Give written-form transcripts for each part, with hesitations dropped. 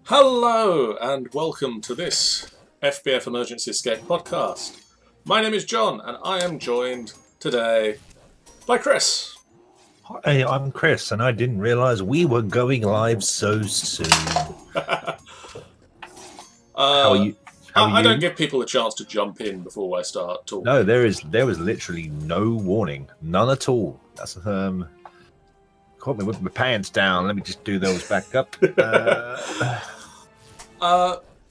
Hello and welcome to this FBF Emergency Escape podcast. My name is John and I am joined today by Chris. Hi, I'm Chris, and I didn't realise we were going live so soon. How are you? I don't give people a chance to jump in before I start talking. No, there was literally no warning, none at all. That's caught me with my pants down. Let me just do those back up.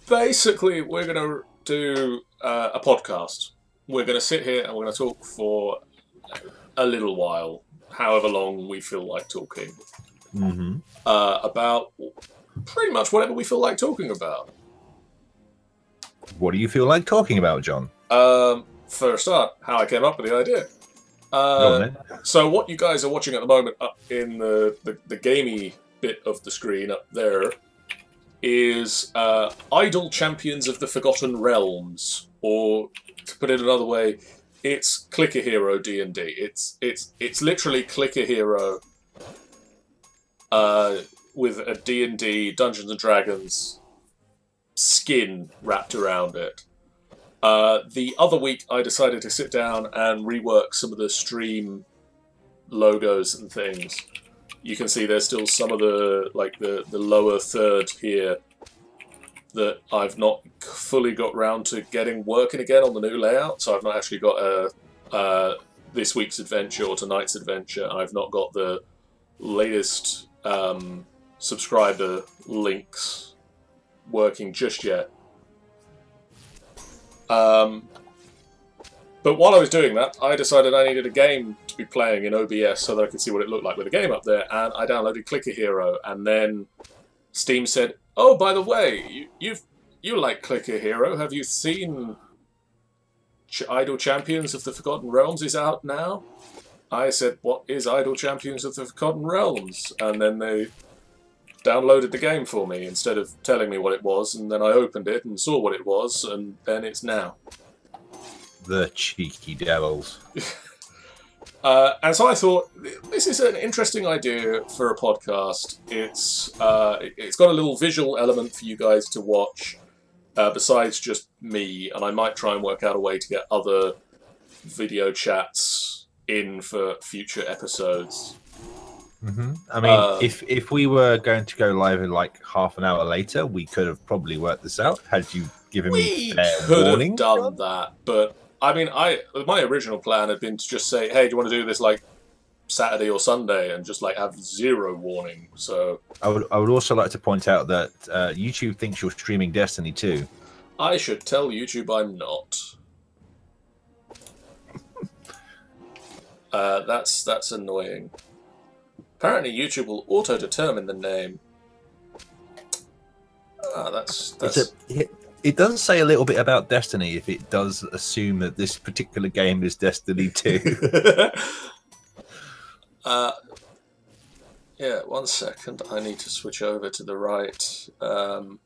Basically, we're going to do a podcast. We're going to sit here and we're going to talk for a little while, however long we feel like talking, about pretty much whatever we feel like talking about. What do you feel like talking about, John? For a start, how I came up with the idea. So what you guys are watching at the moment up in the gamey bit of the screen up there is Idle Champions of the Forgotten Realms, or to put it another way, it's Clicker Hero D&D. It's literally Clicker Hero with a D&D Dungeons and Dragons skin wrapped around it. The other week, I decided to sit down and rework some of the stream logos and things. You can see there's still some of the lower third here that I've not fully got round to getting working again on the new layout. So I've not actually got this week's adventure or tonight's adventure. I've not got the latest subscriber links working just yet. But while I was doing that, I decided I needed a game to be playing in OBS so that I could see what it looked like with a game up there, and I downloaded Clicker Hero, and then Steam said, "Oh, by the way, you like Clicker Hero? Have you seen Idle Champions of the Forgotten Realms is out now?" I said, "What is Idle Champions of the Forgotten Realms?" And then they downloaded the game for me instead of telling me what it was, and then I opened it and saw what it was, and then it's now. The cheeky devils. And so I thought, this is an interesting idea for a podcast. It's got a little visual element for you guys to watch, besides just me, and I might try and work out a way to get other video chats in for future episodes. I mean, if we were going to go live in like half an hour later, we could have probably worked this out. Had you given me fair warning? We could have done that, but I mean, my original plan had been to just say, "Hey, do you want to do this like Saturday or Sunday?" and just like have zero warning. So I would also like to point out that YouTube thinks you're streaming Destiny 2. I should tell YouTube I'm not. That's annoying. Apparently, YouTube will auto-determine the name. It does say a little bit about Destiny if it does assume that this particular game is Destiny 2. Yeah, 1 second. I need to switch over to the right. I'll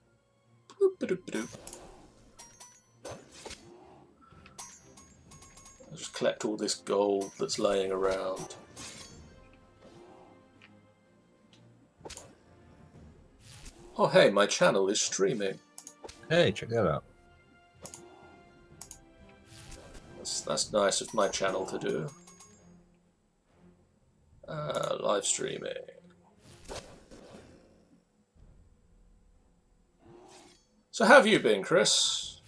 just collect all this gold that's laying around. Oh, hey, my channel is streaming. Hey, check that out. That's nice of my channel to do. Live streaming. So how have you been, Chris?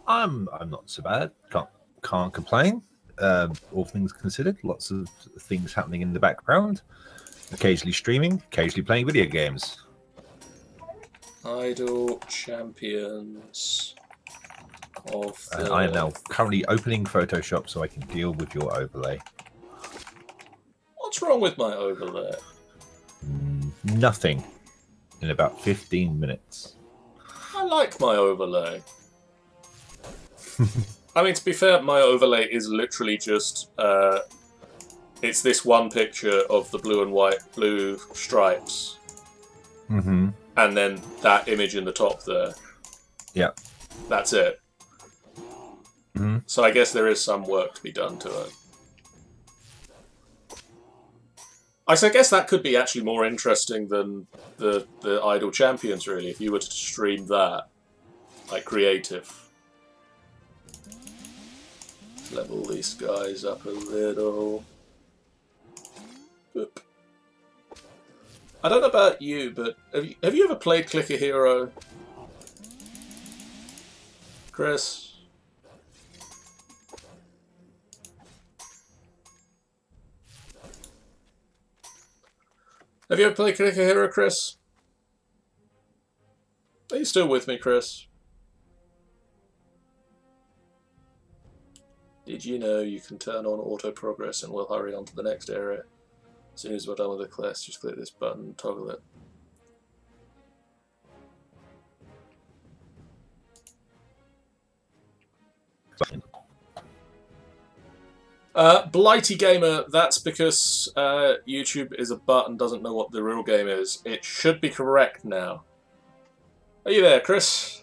I'm not so bad. Can't complain. All things considered, lots of things happening in the background. Occasionally streaming, occasionally playing video games. Idle Champions of the... I am now currently opening Photoshop so I can deal with your overlay. What's wrong with my overlay? Nothing. In about 15 minutes. I like my overlay. I mean, to be fair, my overlay is literally just... it's this one picture of the blue stripes. And then that image in the top there. Yeah. That's it. So I guess there is some work to be done to it. I guess that could be actually more interesting than the Idol Champions, really, if you were to stream that. Like, creative. Level these guys up a little. Boop. I don't know about you, but have you ever played Clicker Hero? Chris? Have you ever played Clicker Hero, Chris? Are you still with me, Chris? Did you know you can turn on auto progress and we'll hurry on to the next area? As soon as we're done with the quest, just click this button and toggle it. Blighty Gamer, that's because YouTube is a butt and doesn't know what the real game is. It should be correct now. Are you there, Chris?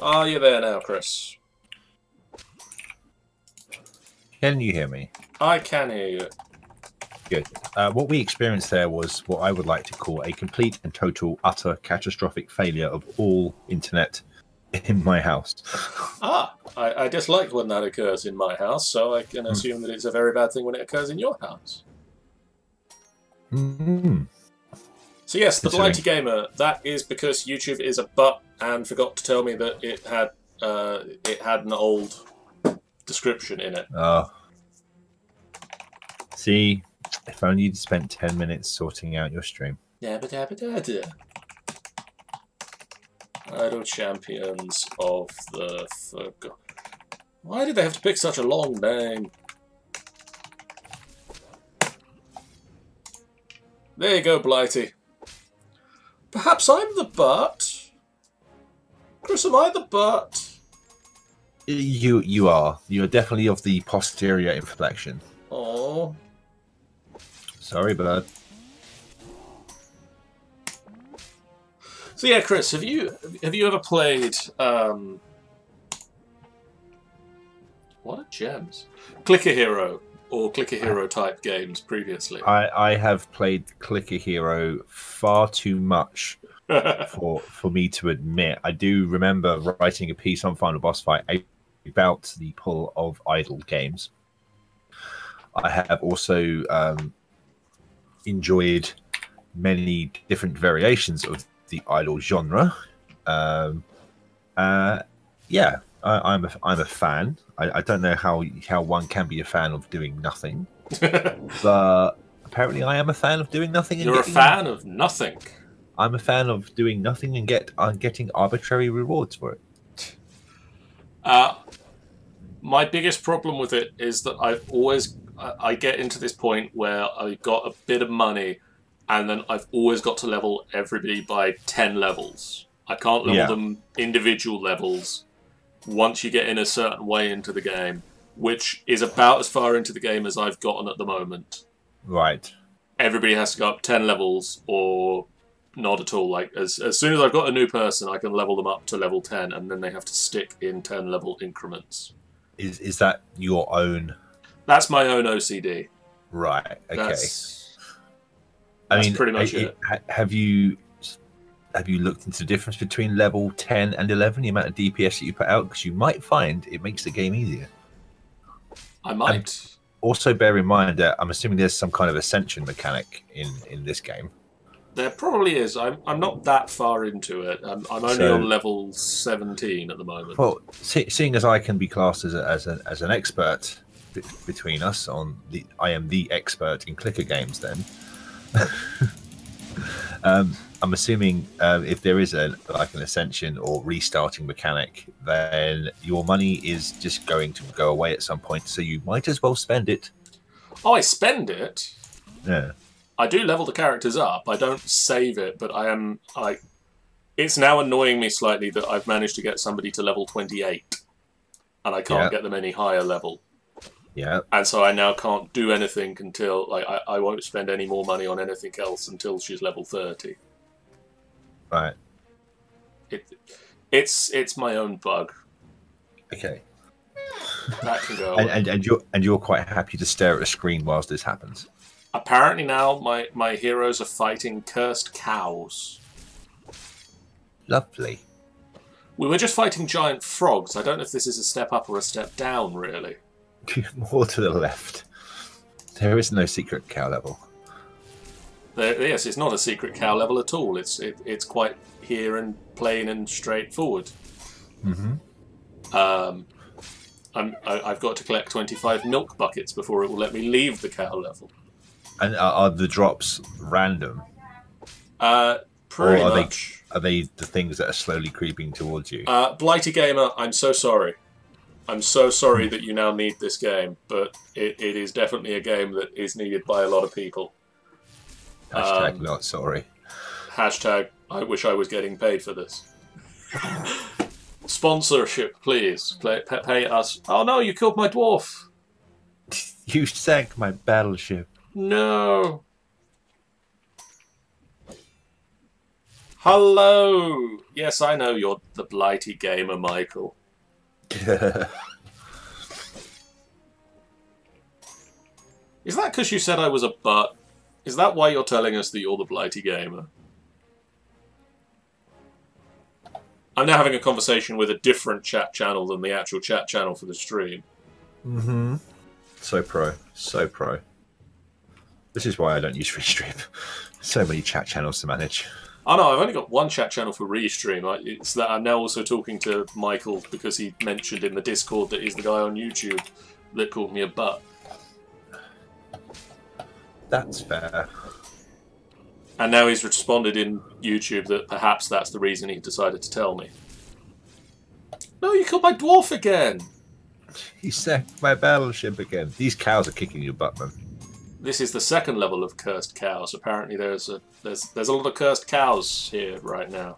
Are you there now, Chris? Can you hear me? I can hear you. Good. What we experienced there was what I would like to call a complete and total, utter, catastrophic failure of all internet in my house. I dislike when that occurs in my house, so I can assume that it's a very bad thing when it occurs in your house. Mm-hmm. So yes, the Blighty Gamer, that is because YouTube is a butt and forgot to tell me that it had an old description in it. Oh. See, if only you'd spent 10 minutes sorting out your stream. Idol Champions of the Forgotten. Why did they have to pick such a long name? There you go, Blighty. Perhaps I'm the butt. Chris, am I the butt? You are. You are definitely of the posterior inflection. Oh. Sorry, bud. So yeah, Chris, have you ever played what are gems? Clicker Hero or Clicker Hero type games previously? I have played Clicker Hero far too much for me to admit. I do remember writing a piece on Final Boss Fight about the pull of idle games. I have also enjoyed many different variations of the idle genre. Yeah, I'm a fan. I don't know how one can be a fan of doing nothing, but apparently I am a fan of doing nothing. You're a fan of nothing. I'm a fan of doing nothing and getting arbitrary rewards for it. My biggest problem with it is that I get into this point where I've got a bit of money, and then I've always got to level everybody by 10 levels. I can't level them individual levels once you get in a certain way into the game, which is about as far into the game as I've gotten at the moment. Right. Everybody has to go up 10 levels or not at all. Like as soon as I've got a new person, I can level them up to level 10, and then they have to stick in 10 level increments. Is that your own? That's my own OCD. Right. Okay. That's pretty much it. Have you looked into the difference between level 10 and 11, the amount of DPS that you put out? Because you might find it makes the game easier. I might. And also bear in mind that I'm assuming there's some kind of ascension mechanic in this game. There probably is. I'm not that far into it. I'm only on level 17 at the moment. Well, seeing as I can be classed as an expert between us I am the expert in clicker games. Then I'm assuming if there is like an ascension or restarting mechanic, then your money is just going to go away at some point. So you might as well spend it. Oh, I spend it. Yeah. I do level the characters up. I don't save it, but I am like. It's now annoying me slightly that I've managed to get somebody to level 28, and I can't get them any higher level. Yeah. And so I now can't do anything until I won't spend any more money on anything else until she's level 30. Right. It's my own bug. Okay. That can go away. And you're quite happy to stare at a screen whilst this happens. Apparently now my heroes are fighting cursed cows. Lovely. We were just fighting giant frogs. I don't know if this is a step up or a step down, really. More to the left. There is no secret cow level. Yes, it's not a secret cow level at all. It's quite here and plain and straightforward. Mm-hmm. I've got to collect 25 milk buckets before it will let me leave the cow level. And are the drops random? Pretty much. Are they the things that are slowly creeping towards you? Blighty Gamer, I'm so sorry. I'm so sorry that you now need this game, but it is definitely a game that is needed by a lot of people. Hashtag not sorry. Hashtag I wish I was getting paid for this. Sponsorship, please. Pay us. Oh no, you killed my dwarf. You sank my battleship. No. Hello. Yes, I know you're the Blighty Gamer, Michael. Is that because you said I was a butt? Is that why you're telling us that you're the Blighty Gamer? I'm now having a conversation with a different chat channel than the actual chat channel for the stream. Mm-hmm. So pro. So pro. This is why I don't use Restream. So many chat channels to manage. Oh no, I've only got one chat channel for Restream. It's that I'm now also talking to Michael because he mentioned in the Discord that he's the guy on YouTube that called me a butt. That's fair. And now he's responded in YouTube that perhaps that's the reason he decided to tell me. No, you killed my dwarf again! He sank my battleship again. These cows are kicking your butt, man. This is the second level of cursed cows. Apparently there's a lot of cursed cows here right now.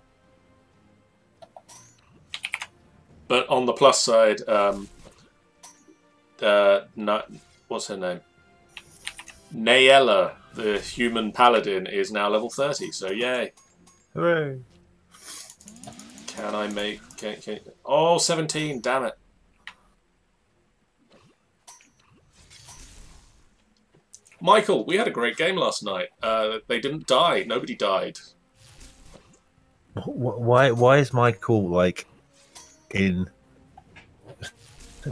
But on the plus side, what's her name? Nayella, the human paladin, is now level 30, so yay. Hooray. Can I make... Oh, 17, damn it. Michael, we had a great game last night. They didn't die. Nobody died. Why is Michael, like, in...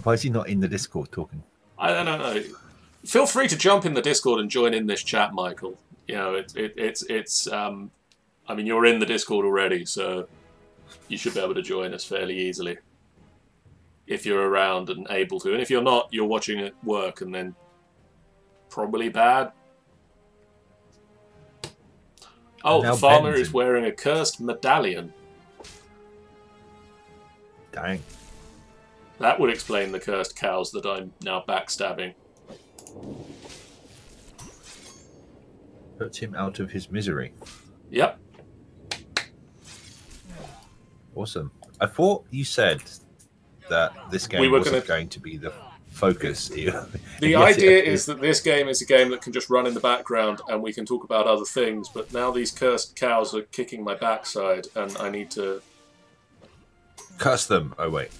Why is he not in the Discord talking? I don't know. Feel free to jump in the Discord and join in this chat, Michael. You know, I mean, you're in the Discord already, so you should be able to join us fairly easily. If you're around and able to. And if you're not, you're watching at work and then probably bad. Oh, the farmer is wearing a cursed medallion. Dang. That would explain the cursed cows that I'm now backstabbing. Put him out of his misery. Yep. Awesome. I thought you said that this game wasn't going to be the focus. The idea is that this game is a game that can just run in the background and we can talk about other things, but now these cursed cows are kicking my backside and I need to... Curse them. Oh, wait.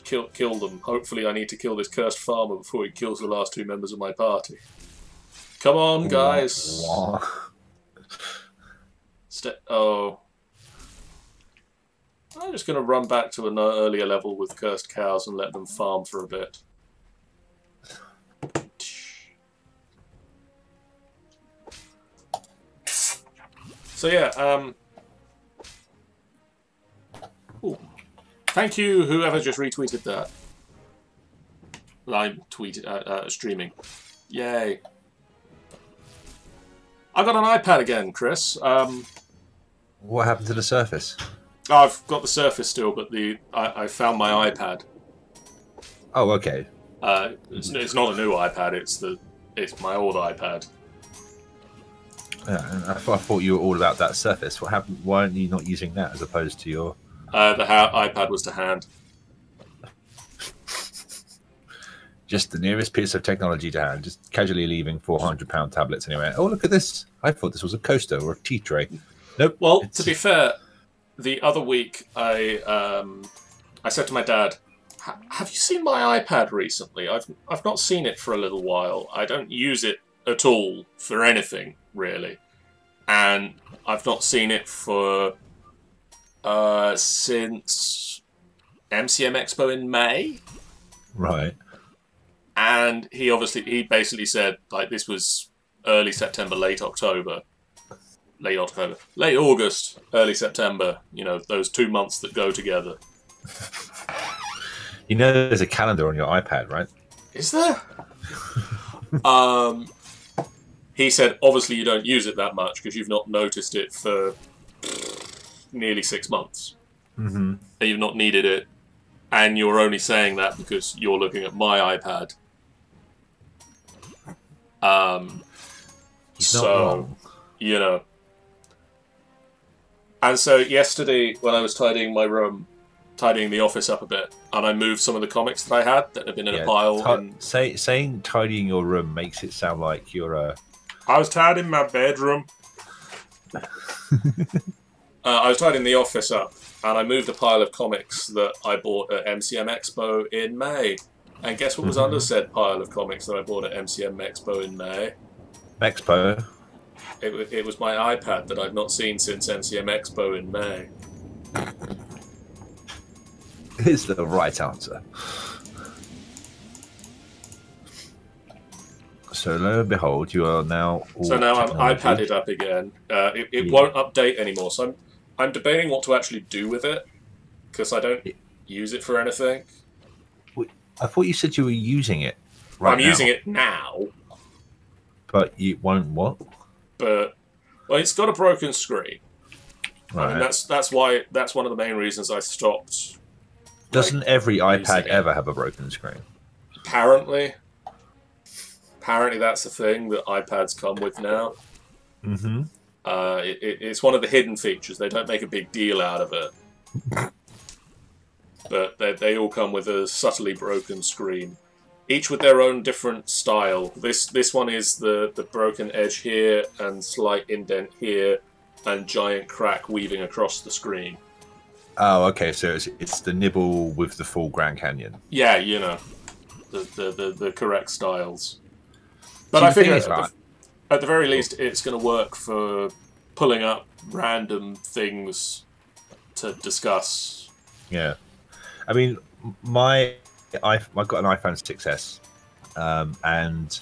Kill them. Hopefully I need to kill this cursed farmer before he kills the last two members of my party. Come on, guys. Oh. I'm just going to run back to an earlier level with cursed cows and let them farm for a bit. So yeah, ooh. Thank you, whoever just retweeted that. I'm streaming. Yay. I got an iPad again, Chris. What happened to the Surface? I've got the Surface still, but I found my iPad. Oh, okay. It's not a new iPad. It's my old iPad. Yeah, I thought you were all about that Surface. What happened? Why aren't you not using that as opposed to your? The iPad was to hand. Just the nearest piece of technology to hand. Just casually leaving £400 tablets anyway. Oh, look at this! I thought this was a coaster or a tea tray. Nope. Well, to be fair, the other week, I said to my dad, "Have you seen my iPad recently? I've not seen it for a little while. I don't use it at all for anything really, and I've not seen it for since MCM Expo in May." Right. And he basically said, like, this was early September, late August, early September. You know, those 2 months that go together. You know, there's a calendar on your iPad, right? Is there? He said, obviously you don't use it that much because you've not noticed it for nearly 6 months. Mm-hmm. And you've not needed it. And you're only saying that because you're looking at my iPad. He's not wrong. You know. And so yesterday, when I was tidying my room, tidying the office up a bit, and I moved some of the comics that I had that had been in a pile. Saying tidying your room makes it sound like you're a... I was tidying my bedroom. I was tidying the office up, and I moved a pile of comics that I bought at MCM Expo in May. And guess what was under said pile of comics that I bought at MCM Expo in May? Expo? It was my iPad that I've not seen since MCM Expo in May. Is the right answer. So lo and behold, you are now... So now I'm iPadded up again. It won't update anymore, so I'm debating what to actually do with it, because I don't use it for anything. I thought you said you were using it right now. I'm using it now. But you won't what? But, well, it's got a broken screen. Right. I mean, that's one of the main reasons I stopped. Doesn't every iPad ever have a broken screen? Apparently. Apparently that's the thing that iPads come with now. Mm-hmm. It's one of the hidden features. They don't make a big deal out of it. But they all come with a subtly broken screen. Each with their own different style. This one is the broken edge here, and slight indent here, and giant crack weaving across the screen. Oh, okay, so it's the nibble with the full Grand Canyon. Yeah, you know. The correct styles. But I figure at the very least it's going to work for pulling up random things to discuss. Yeah. I mean, I've got an iPhone 6S, and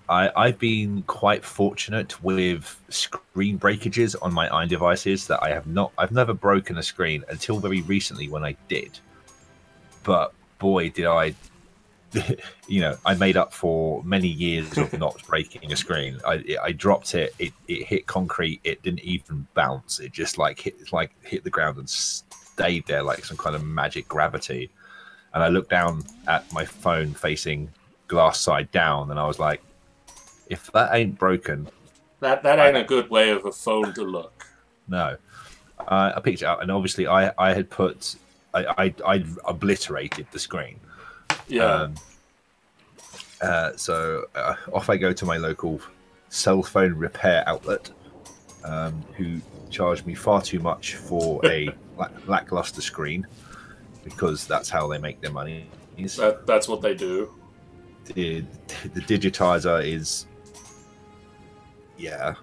I've been quite fortunate with screen breakages on my iDevices that I've never broken a screen until very recently when I did. But boy, did I, I made up for many years of not breaking a screen. I dropped it, it hit concrete, it didn't even bounce. It just hit the ground and stayed there like some kind of magic gravity. And I looked down at my phone facing glass side down, and I was like, if that ain't broken... That ain't a good way of a phone to look. No. I picked it up, and obviously I had put... I obliterated the screen. Yeah. So off I go to my local cell phone repair outlet, who charged me far too much for a lackluster screen, because that's how they make their money. That's what they do. The digitizer is... Yeah,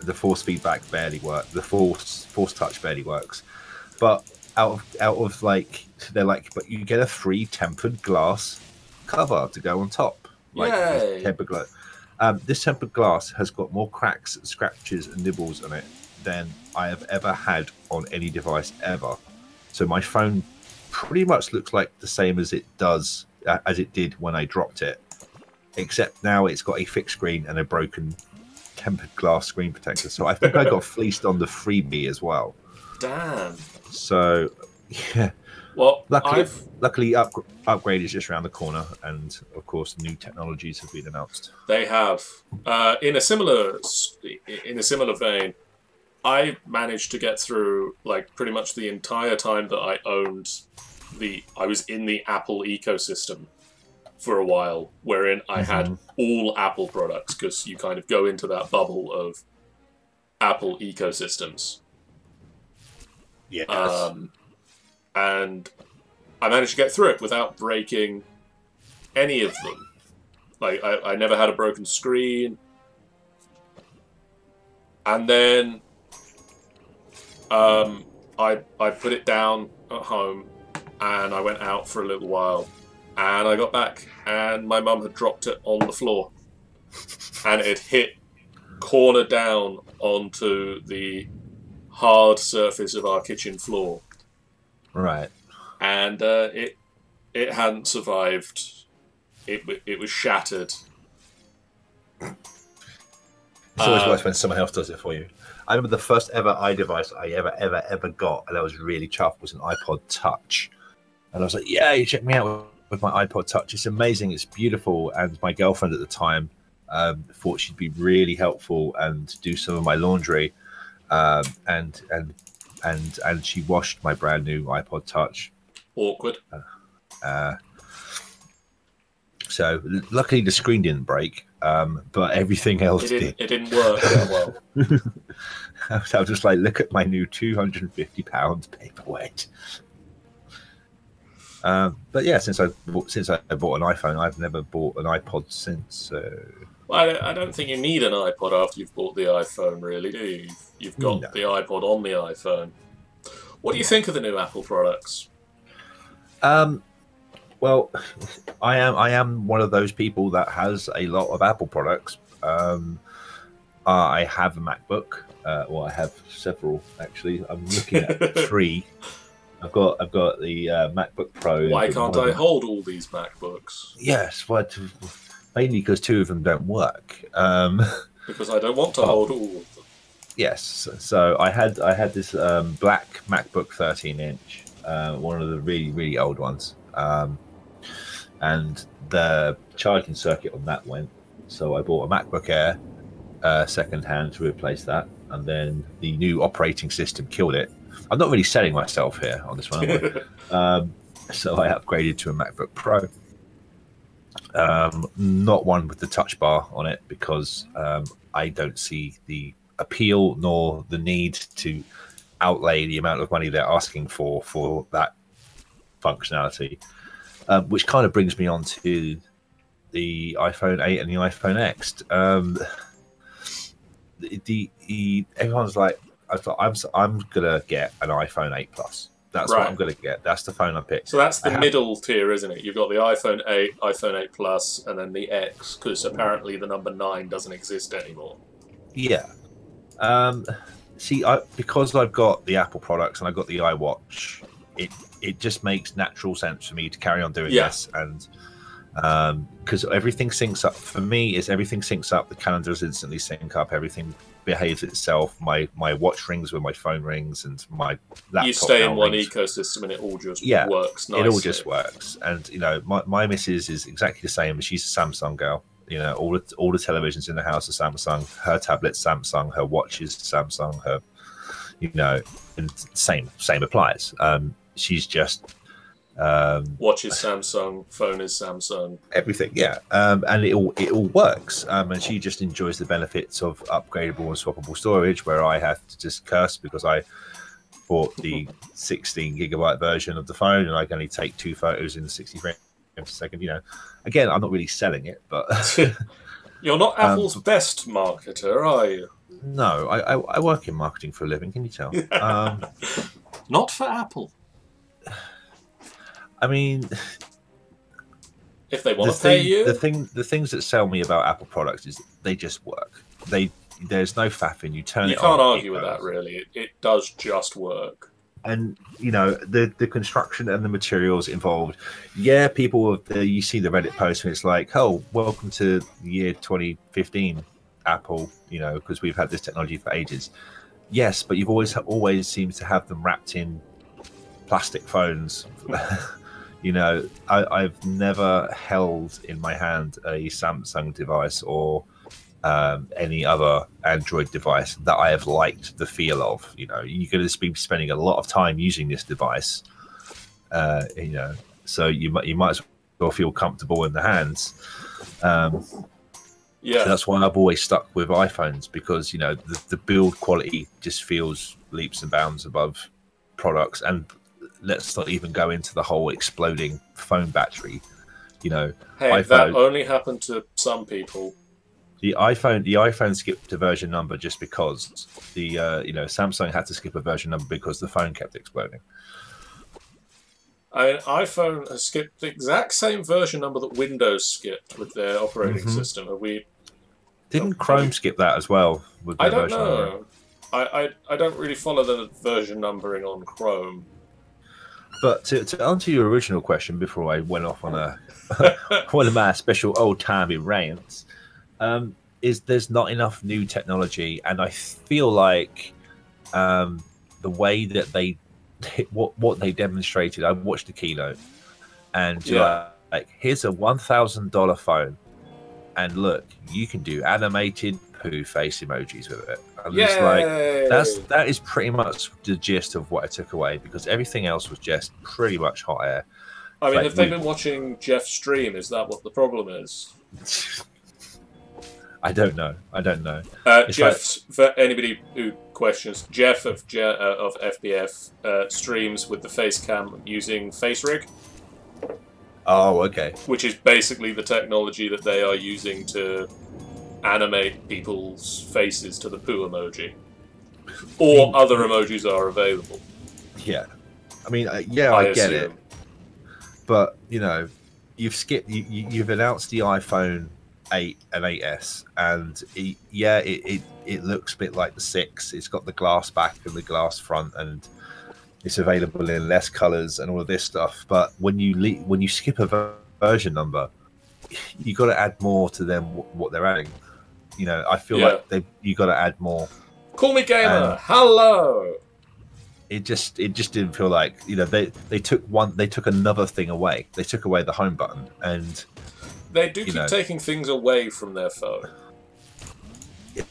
the force feedback barely works. The force touch barely works. But out of they're like, but you get a free tempered glass cover to go on top. Yay! Tempered glass. This tempered glass has got more cracks, scratches, and nibbles on it than I have ever had on any device ever. So my phone pretty much looks like the same as it did when I dropped it, except now it's got a fixed screen and a broken tempered glass screen protector. So I think I got fleeced on the freebie as well. Damn. So yeah. Well, luckily upgrade is just around the corner, and of course new technologies have been announced. They have. In a similar vein, I managed to get through pretty much the entire time that I was in the Apple ecosystem for a while, wherein I had all Apple products, because you kind of go into that bubble of Apple ecosystems. Yes. And I managed to get through it without breaking any of them. Like, I never had a broken screen. And then I put it down at home, and I went out for a little while. And I got back, and my mum had dropped it on the floor. And it hit corner down onto the hard surface of our kitchen floor. Right. And it hadn't survived. It was shattered. It's always worse when someone else does it for you. I remember the first ever iDevice I ever got, and I was really chuffed, was an iPod Touch. And I was like, yeah, you check me out with my iPod Touch. It's amazing. It's beautiful. And my girlfriend at the time thought she'd be really helpful and do some of my laundry. And she washed my brand new iPod Touch. Awkward. So luckily the screen didn't break, but everything else did. It didn't work that well. I was just like, look at my new £250 paperweight. But yeah, since I bought an iPhone, I've never bought an iPod since. Well, I don't think you need an iPod after you've bought the iPhone, really, do you? You've got the iPod on the iPhone. What do you think of the new Apple products? Well, I am one of those people that has a lot of Apple products. I have a MacBook. Well, I have several actually. I'm looking at 3. I've got the MacBook Pro. Why can't I hold all these MacBooks? Yes, but mainly because 2 of them don't work. Because I don't want to hold all of them. Yes, so I had this black MacBook 13-inch, one of the really old ones, and the charging circuit on that went. So I bought a MacBook Air second hand to replace that, and then the new operating system killed it. I'm not really selling myself here on this one, so I upgraded to a MacBook Pro. Not one with the touch bar on it, because I don't see the appeal nor the need to outlay the amount of money they're asking for that functionality, which kind of brings me on to the iPhone 8 and the iPhone X. Everyone's like, I'm gonna get an iPhone 8 Plus. That's right. What I'm gonna get. That's the phone I picked. So that's the middle tier, isn't it? You've got the iPhone 8, iPhone 8 Plus, and then the X, because apparently the number 9 doesn't exist anymore. Yeah. See, because I've got the Apple products and I've got the iWatch, it just makes natural sense for me to carry on doing this, and because everything syncs up for me. Everything syncs up. The calendars instantly sync up. Everything behaves itself. My watch rings when my phone rings, and my laptop. You stay in one ecosystem, and it all just works nicely. It all just works. And my missus is exactly the same. She's a Samsung girl. All the televisions in the house are Samsung. Her tablet's Samsung. Her watch is Samsung. Her, and same applies. She's just watch is Samsung, phone is Samsung, everything, and it all works. And she just enjoys the benefits of upgradable and swappable storage, where I have to just curse because I bought the 16GB version of the phone, and I can only take 2 photos in 60 frames a second. Again, I'm not really selling it, but you're not Apple's best marketer, are you? No, I work in marketing for a living. Can you tell? Not for Apple. I mean, if they want to pay you, the things that sell me about Apple products is they just work. There's no faffing. You turn it on. You can't argue with that, really. It does just work. And the construction and the materials involved. Yeah, people. You see the Reddit post, and it's like, oh, welcome to the year 2015, Apple. Because we've had this technology for ages. Yes, but you've always seemed to have them wrapped in plastic phones. I've never held in my hand a Samsung device or any other Android device that I have liked the feel of. You're going to be spending a lot of time using this device, so you might as well feel comfortable in the hands. So that's why I've always stuck with iPhones, because the build quality just feels leaps and bounds above products, and let's not even go into the whole exploding phone battery. You know, hey, that only happened to some people. The iPhone skipped a version number just because the Samsung had to skip a version number because the phone kept exploding. I mean, iPhone has skipped the exact same version number that Windows skipped with their operating system. Didn't Chrome skip that as well? With their version know. I don't really follow the version numbering on Chrome. But to answer your original question before I went off on one of my special old-timey rants, is there's not enough new technology, and I feel like the way that they what they demonstrated. I watched the keynote, and like here's a $1,000 phone, and look, you can do animated poo face emojis with it. And it's like that is pretty much the gist of what I took away, because everything else was just pretty much hot air. I mean, have they been watching Jeff stream? Is that what the problem is? I don't know. Jeff, for anybody who questions, Jeff of FBF streams with the face cam using FaceRig. Oh, okay. Which is basically the technology that they are using to animate people's faces to the poo emoji. Or other emojis are available. Yeah. I mean, I get it. But, you know, you've announced the iPhone 8 and 8S, and it looks a bit like the 6. It's got the glass back and the glass front, and it's available in less colors and all of this stuff. But when you skip a version number, you got to add more to them what they're adding. You know, I feel like you got to add more. Call me gamer. Hello. It just didn't feel like, you know, they took another thing away. They took away the home button, and they do keep taking things away from their phone.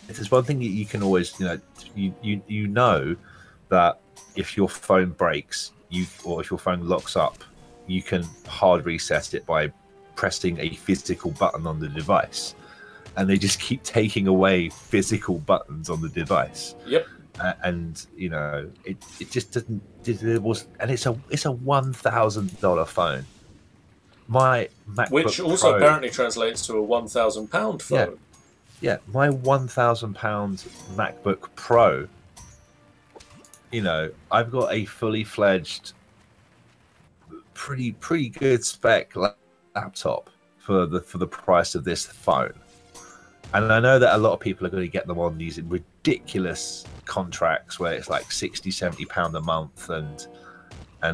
There's one thing you can always, you know that if your phone breaks, or if your phone locks up, you can hard reset it by pressing a physical button on the device, and they just keep taking away physical buttons on the device. Yep. And you know, it just doesn't. It was, and it's a $1,000 phone. My MacBook which also Pro, apparently translates to a £1,000 phone. Yeah, my £1,000 MacBook Pro. You know, I've got a fully fledged, pretty good spec laptop for the price of this phone. And I know that a lot of people are going to get them on these ridiculous contracts where it's like £60-70 a month and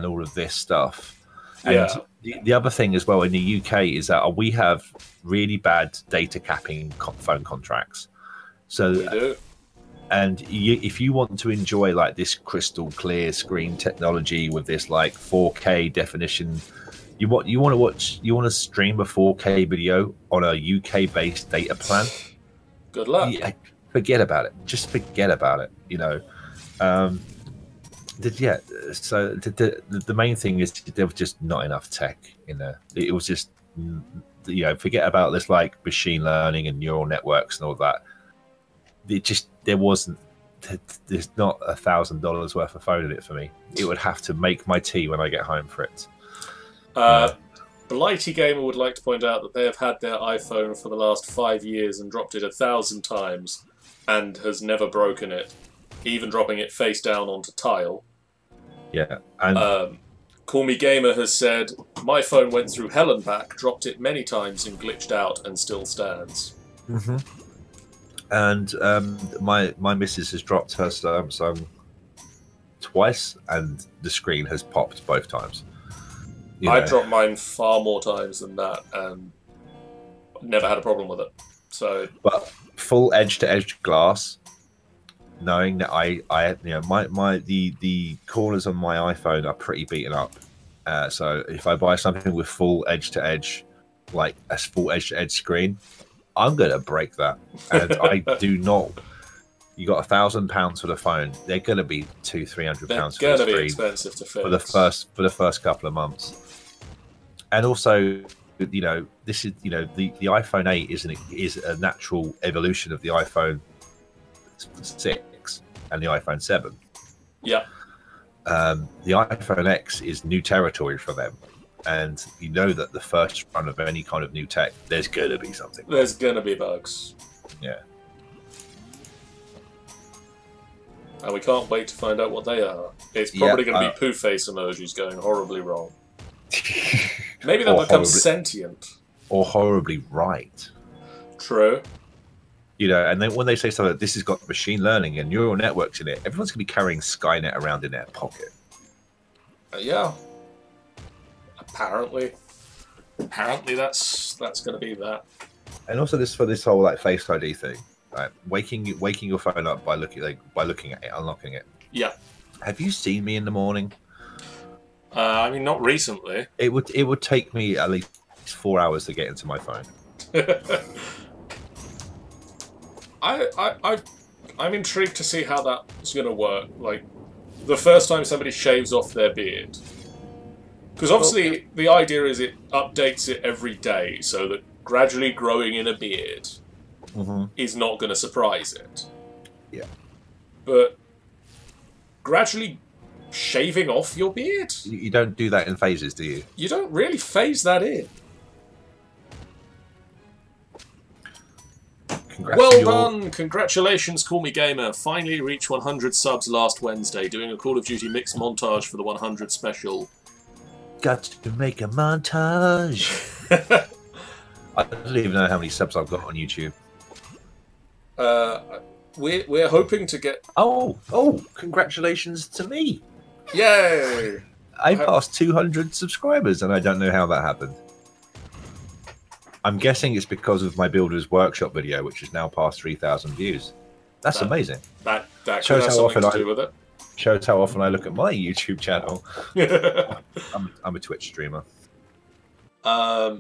all of this stuff. And the other thing as well in the UK is that we have really bad data capping phone contracts. So we do. And if you want to enjoy like this crystal clear screen technology with this like 4K definition, you want to stream a 4K video on a UK based data plan. Good luck. Yeah, forget about it. Just forget about it. You know. So the main thing is there was just not enough tech in there. It was just, forget about this like machine learning and neural networks and all that. There's not $1,000 worth of phone in it for me. It would have to make my tea when I get home for it. Blighty Gamer would like to point out that they have had their iPhone for the last 5 years and dropped it 1,000 times and has never broken it, even dropping it face down onto tile. Yeah. And Call Me Gamer has said, my phone went through hell and back, dropped it many times and glitched out and still stands. Mm-hmm. And my missus has dropped her Samsung twice and the screen has popped both times. I dropped mine far more times than that and never had a problem with it. So, but full edge-to-edge glass, knowing that the corners on my iPhone are pretty beaten up. So if I buy something with full edge-to-edge, like a full edge-to-edge screen, I'm gonna break that. And I do not. You got £1,000 for the phone. They're gonna be £200-300 for the screen. They're gonna be expensive to fix for the first couple of months. And also, this is the iPhone 8 is a natural evolution of the iPhone 6 and the iPhone 7. Yeah. the iPhone X is new territory for them. And you know that the first run of any kind of new tech, there's going to be something. There's going to be bugs. Yeah. And we can't wait to find out what they are. It's probably going to be poo face emojis going horribly wrong. Maybe they'll become sentient. Or horribly right. True. You know, and then when they say something like this has got machine learning and neural networks in it, everyone's going to be carrying Skynet around in their pocket. Yeah. Apparently that's going to be that. And also this for this whole like Face ID thing, right? Waking your phone up by looking at it, unlocking it. Yeah. Have you seen me in the morning? I mean, not recently. It would take me at least 4 hours to get into my phone. I'm intrigued to see how that's going to work. Like the first time somebody shaves off their beard. Because obviously the idea is it updates it every day, so that gradually growing in a beard is not going to surprise it. Yeah. But gradually shaving off your beard? You don't do that in phases, do you? You don't really phase that in. Well done! Congratulations, Call Me Gamer. Finally reached 100 subs last Wednesday, doing a Call of Duty mix montage for the 100 special. Got to make a montage. I don't even know how many subs I've got on YouTube. We're hoping to get... Oh, congratulations to me. Yay! I passed 200 subscribers and I don't know how that happened. I'm guessing it's because of my Builder's Workshop video, which is now past 3,000 views. That's amazing. That shows how often to do with it. Shows how often I look at my YouTube channel. I'm a Twitch streamer. Hi,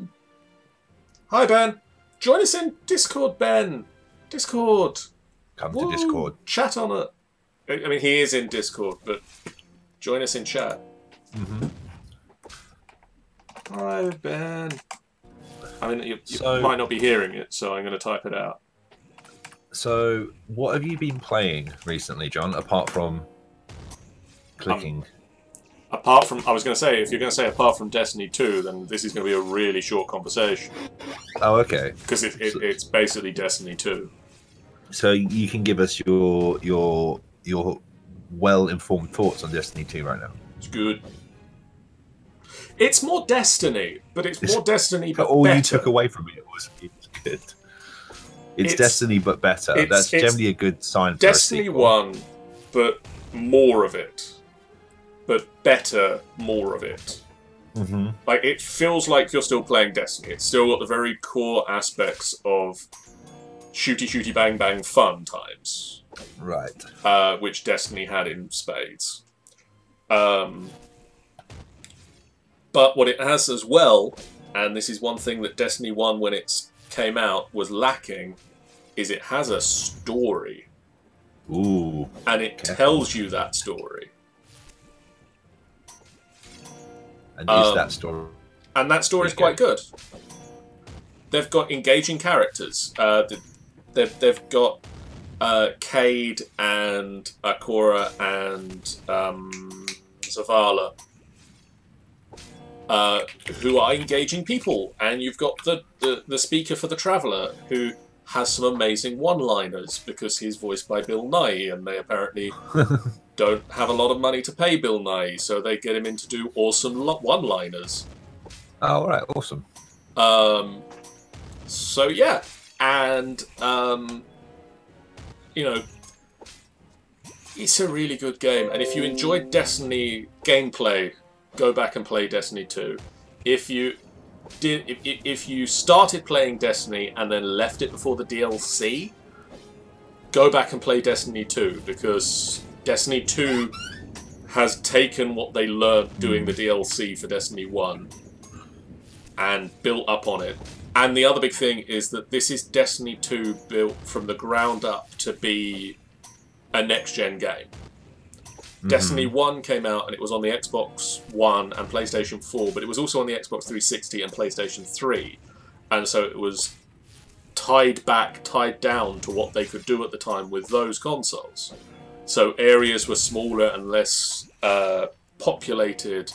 Ben. Join us in Discord, Ben. Discord. Come to Discord. Chat on it. I mean, he is in Discord, but join us in chat. Hi, Ben. I mean, you might not be hearing it, so I'm going to type it out. So, what have you been playing recently, John, apart from clicking? Apart from, I was going to say, if you're going to say apart from Destiny 2, then this is going to be a really short conversation. Oh, okay. Because it's basically Destiny 2. So you can give us your well-informed thoughts on Destiny 2 right now. It's good. It's more Destiny, but it's more Destiny, but all better. You took away from it was good. It's Destiny, but better. That's generally a good sign for Destiny 1, but more of it. But better, more of it. Like, it feels like you're still playing Destiny. It's still got the very core aspects of shooty bang bang fun times. Right. Which Destiny had in spades. But what it has as well, and this is one thing that Destiny 1, when it came out, was lacking, is it has a story. Ooh. And it tells you that story. And is that story? And that story is quite good. They've got engaging characters. They've got Cade and Akora and Zavala. Who are engaging people, and you've got the speaker for the Traveller, who has some amazing one-liners because he's voiced by Bill Nye, and they apparently don't have a lot of money to pay Bill Nye, so they get him in to do awesome one-liners. Oh, all right, awesome. So yeah, and you know, it's a really good game, and if you enjoyed Destiny gameplay, go back and play Destiny 2. If you started playing Destiny and then left it before the DLC, go back and play Destiny 2, because Destiny 2 has taken what they learned doing the DLC for Destiny 1 and built up on it. And the other big thing is that this is Destiny 2 built from the ground up to be a next-gen game. Destiny 1 came out and it was on the Xbox One and PlayStation 4, but it was also on the Xbox 360 and PlayStation 3. And so it was tied down to what they could do at the time with those consoles. So areas were smaller and less populated,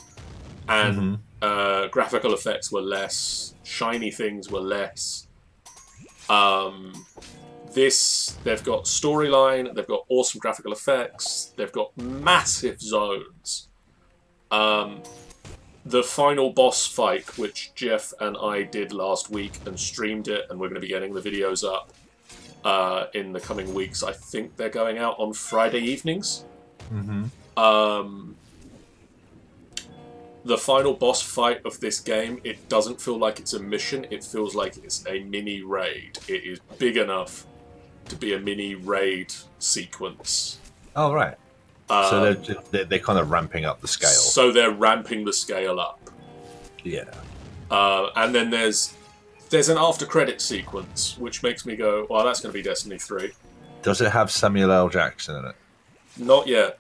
and graphical effects were less. Shiny things were less. They've got storyline, they've got awesome graphical effects, they've got massive zones. The final boss fight, which Jeff and I did last week and streamed it, and we're going to be getting the videos up in the coming weeks. I think they're going out on Friday evenings. The final boss fight of this game, it doesn't feel like it's a mission, it feels like it's a mini raid. It is big enough to be a mini raid sequence. Oh, right. So they're kind of ramping up the scale. So they're ramping the scale up. Yeah. And then there's an after credit sequence, which makes me go, well, that's going to be Destiny 3. Does it have Samuel L. Jackson in it? Not yet.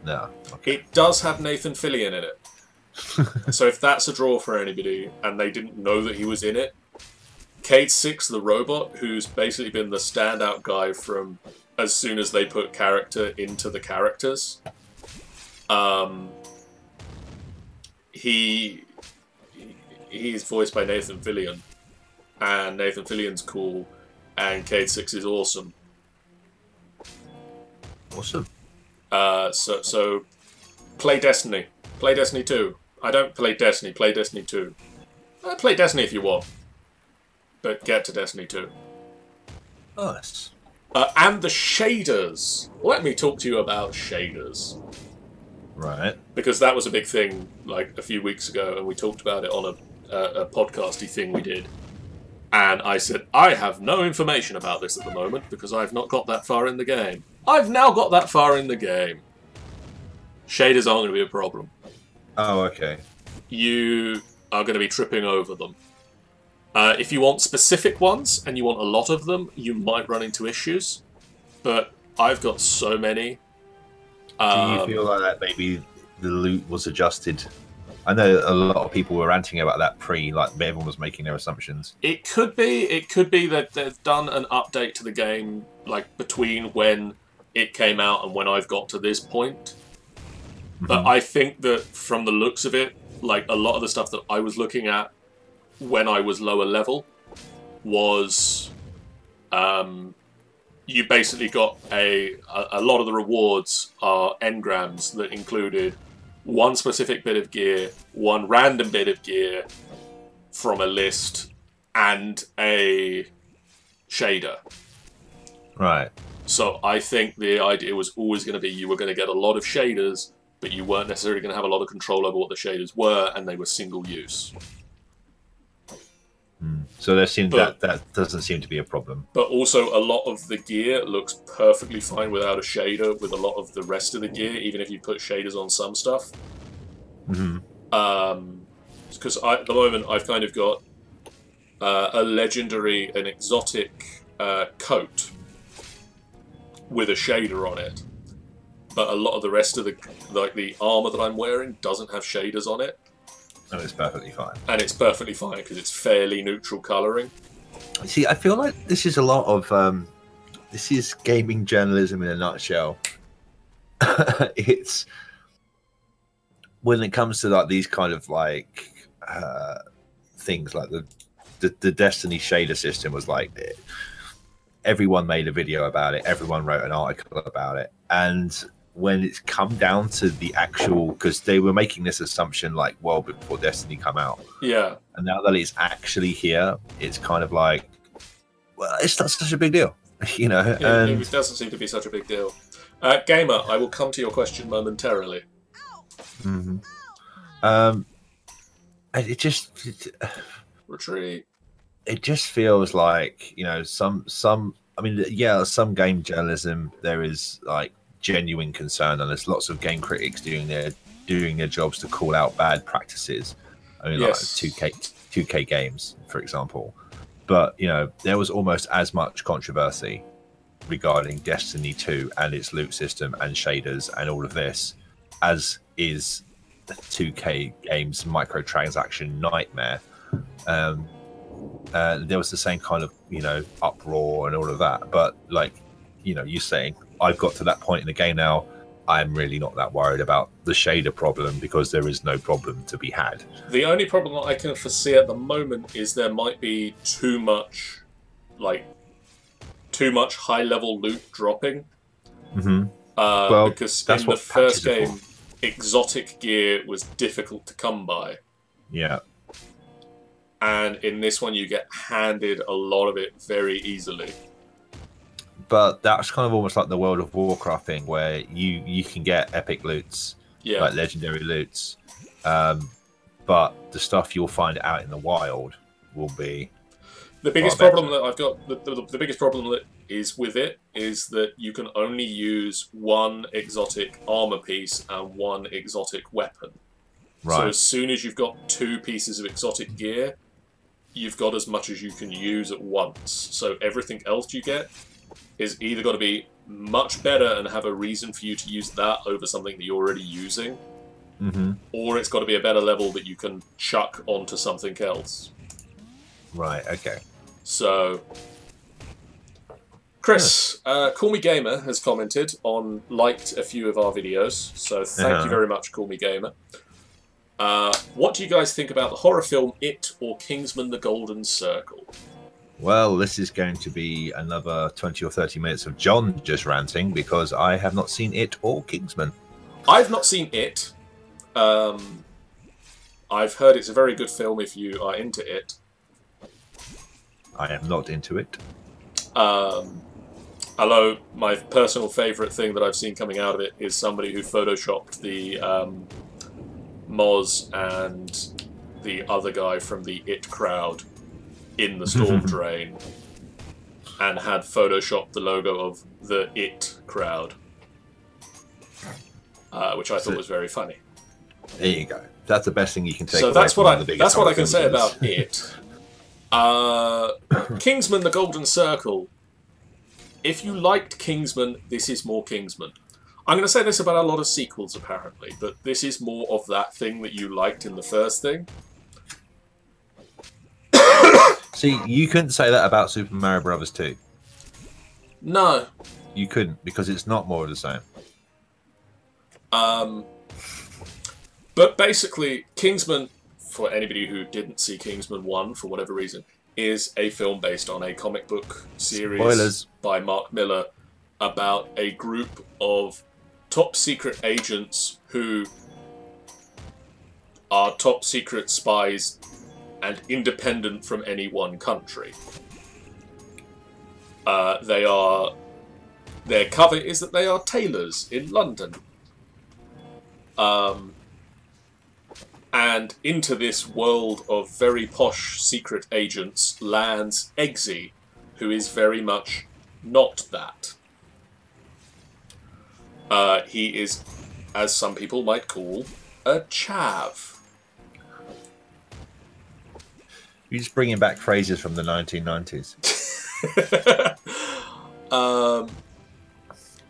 No. Okay. It does have Nathan Fillion in it. So if that's a draw for anybody, and they didn't know that he was in it, Cade 6, the robot, who's basically been the standout guy from as soon as they put character into the characters, he's voiced by Nathan Fillion, and Nathan Fillion's cool, and Cade 6 is awesome. Awesome. So play Destiny. Play Destiny 2. I don't play Destiny, play Destiny 2. Play Destiny if you want, but get to Destiny 2. Nice. And the shaders. Let me talk to you about shaders. Right. Because that was a big thing like a few weeks ago, and we talked about it on a podcasty thing we did. And I said, I have no information about this at the moment because I've not got that far in the game. I've now got that far in the game. Shaders aren't going to be a problem. Oh, okay. You are going to be tripping over them. If you want specific ones, and you want a lot of them, you might run into issues. But I've got so many. Do you feel like that maybe the loot was adjusted? I know a lot of people were ranting about that like everyone was making their assumptions. It could be that they've done an update to the game, like between when it came out and when I've got to this point. But I think that from the looks of it, like a lot of the stuff that I was looking at when I was lower level was you basically got a lot of the rewards are engrams that included one specific bit of gear, one random bit of gear from a list, and a shader. Right. So I think the idea was always going to be you were going to get a lot of shaders, but you weren't necessarily going to have a lot of control over what the shaders were, and they were single use. So that doesn't seem to be a problem. But also, a lot of the gear looks perfectly fine without a shader with a lot of the rest of the gear, even if you put shaders on some stuff. Because at the moment, I've kind of got a legendary, an exotic coat with a shader on it. But a lot of the rest of the armor that I'm wearing doesn't have shaders on it. And it's perfectly fine. And it's perfectly fine because it's fairly neutral colouring. See, I feel like this is a lot of this is gaming journalism in a nutshell. It's when it comes to like these kind of like things like the Destiny shader system was like everyone made a video about it, everyone wrote an article about it, and when it's come down to the actual, because they were making this assumption like well before Destiny come out, yeah, and now that it's actually here, it's kind of like, well, it's not such a big deal, you know. And it doesn't seem to be such a big deal. Gamer, I will come to your question momentarily. It just retreat. It just feels like, you know, some. I mean, yeah, some game journalism there is like genuine concern, and there's lots of game critics doing their jobs to call out bad practices. I mean, yes. Like 2K games, for example. But you know, there was almost as much controversy regarding Destiny 2 and its loot system and shaders and all of this, as is the 2K games microtransaction nightmare. There was the same kind of, you know, uproar and all of that. But like, you know, you're saying I've got to that point in the game now. I'm really not that worried about the shader problem because there is no problem to be had. The only problem that I can foresee at the moment is there might be too much high-level loot dropping. Mm-hmm. Because in the first game, exotic gear was difficult to come by. Yeah. And in this one, you get handed a lot of it very easily. But that's kind of almost like the World of Warcraft thing, where you can get epic loots, like legendary loots, but the stuff you'll find out in the wild will be the biggest problem that I've got. The biggest problem that is with it is that you can only use one exotic armor piece and one exotic weapon. Right. So as soon as you've got 2 pieces of exotic gear, you've got as much as you can use at once. So everything else you get is either got to be much better and have a reason for you to use that over something that you're already using, or it's got to be a better level that you can chuck onto something else. Right, okay. So, Chris, Call Me Gamer has commented liked a few of our videos, so thank you very much, Call Me Gamer. What do you guys think about the horror film It or Kingsman: The Golden Circle? Well, this is going to be another 20 or 30 minutes of John just ranting because I have not seen It or Kingsman. I've not seen It. I've heard it's a very good film if you are into it. I am not into it. Although my personal favourite thing that I've seen coming out of it is somebody who photoshopped the Moz and the other guy from the It crowd in the storm drain and had photoshopped the logo of the It crowd, which I thought was very funny. There you go. That's the best thing you can take. So that's what I can say about It. Kingsman: The Golden Circle. If you liked Kingsman, this is more Kingsman. I'm going to say this about a lot of sequels, apparently, but this is more of that thing that you liked in the first thing. See, you couldn't say that about Super Mario Brothers 2. No. You couldn't, because it's not more of the same. But basically, Kingsman, for anybody who didn't see Kingsman 1 for whatever reason, is a film based on a comic book series by Mark Miller about a group of top secret agents who are top secret spies and independent from any one country. Their cover is that they are tailors in London. And into this world of very posh secret agents lands Eggsy, who is very much not that. He is, as some people might call, a chav. You're just bringing back phrases from the 1990s.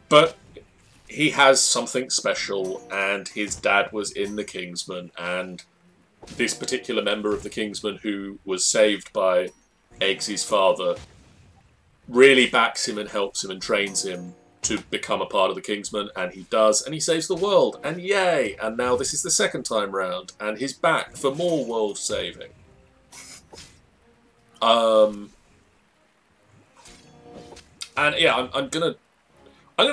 But he has something special, and his dad was in the Kingsman, and this particular member of the Kingsman who was saved by Eggsy's father really backs him and helps him and trains him to become a part of the Kingsman, and he does, and he saves the world, and yay! And now this is the second time round, and he's back for more world saving. And yeah, I'm gonna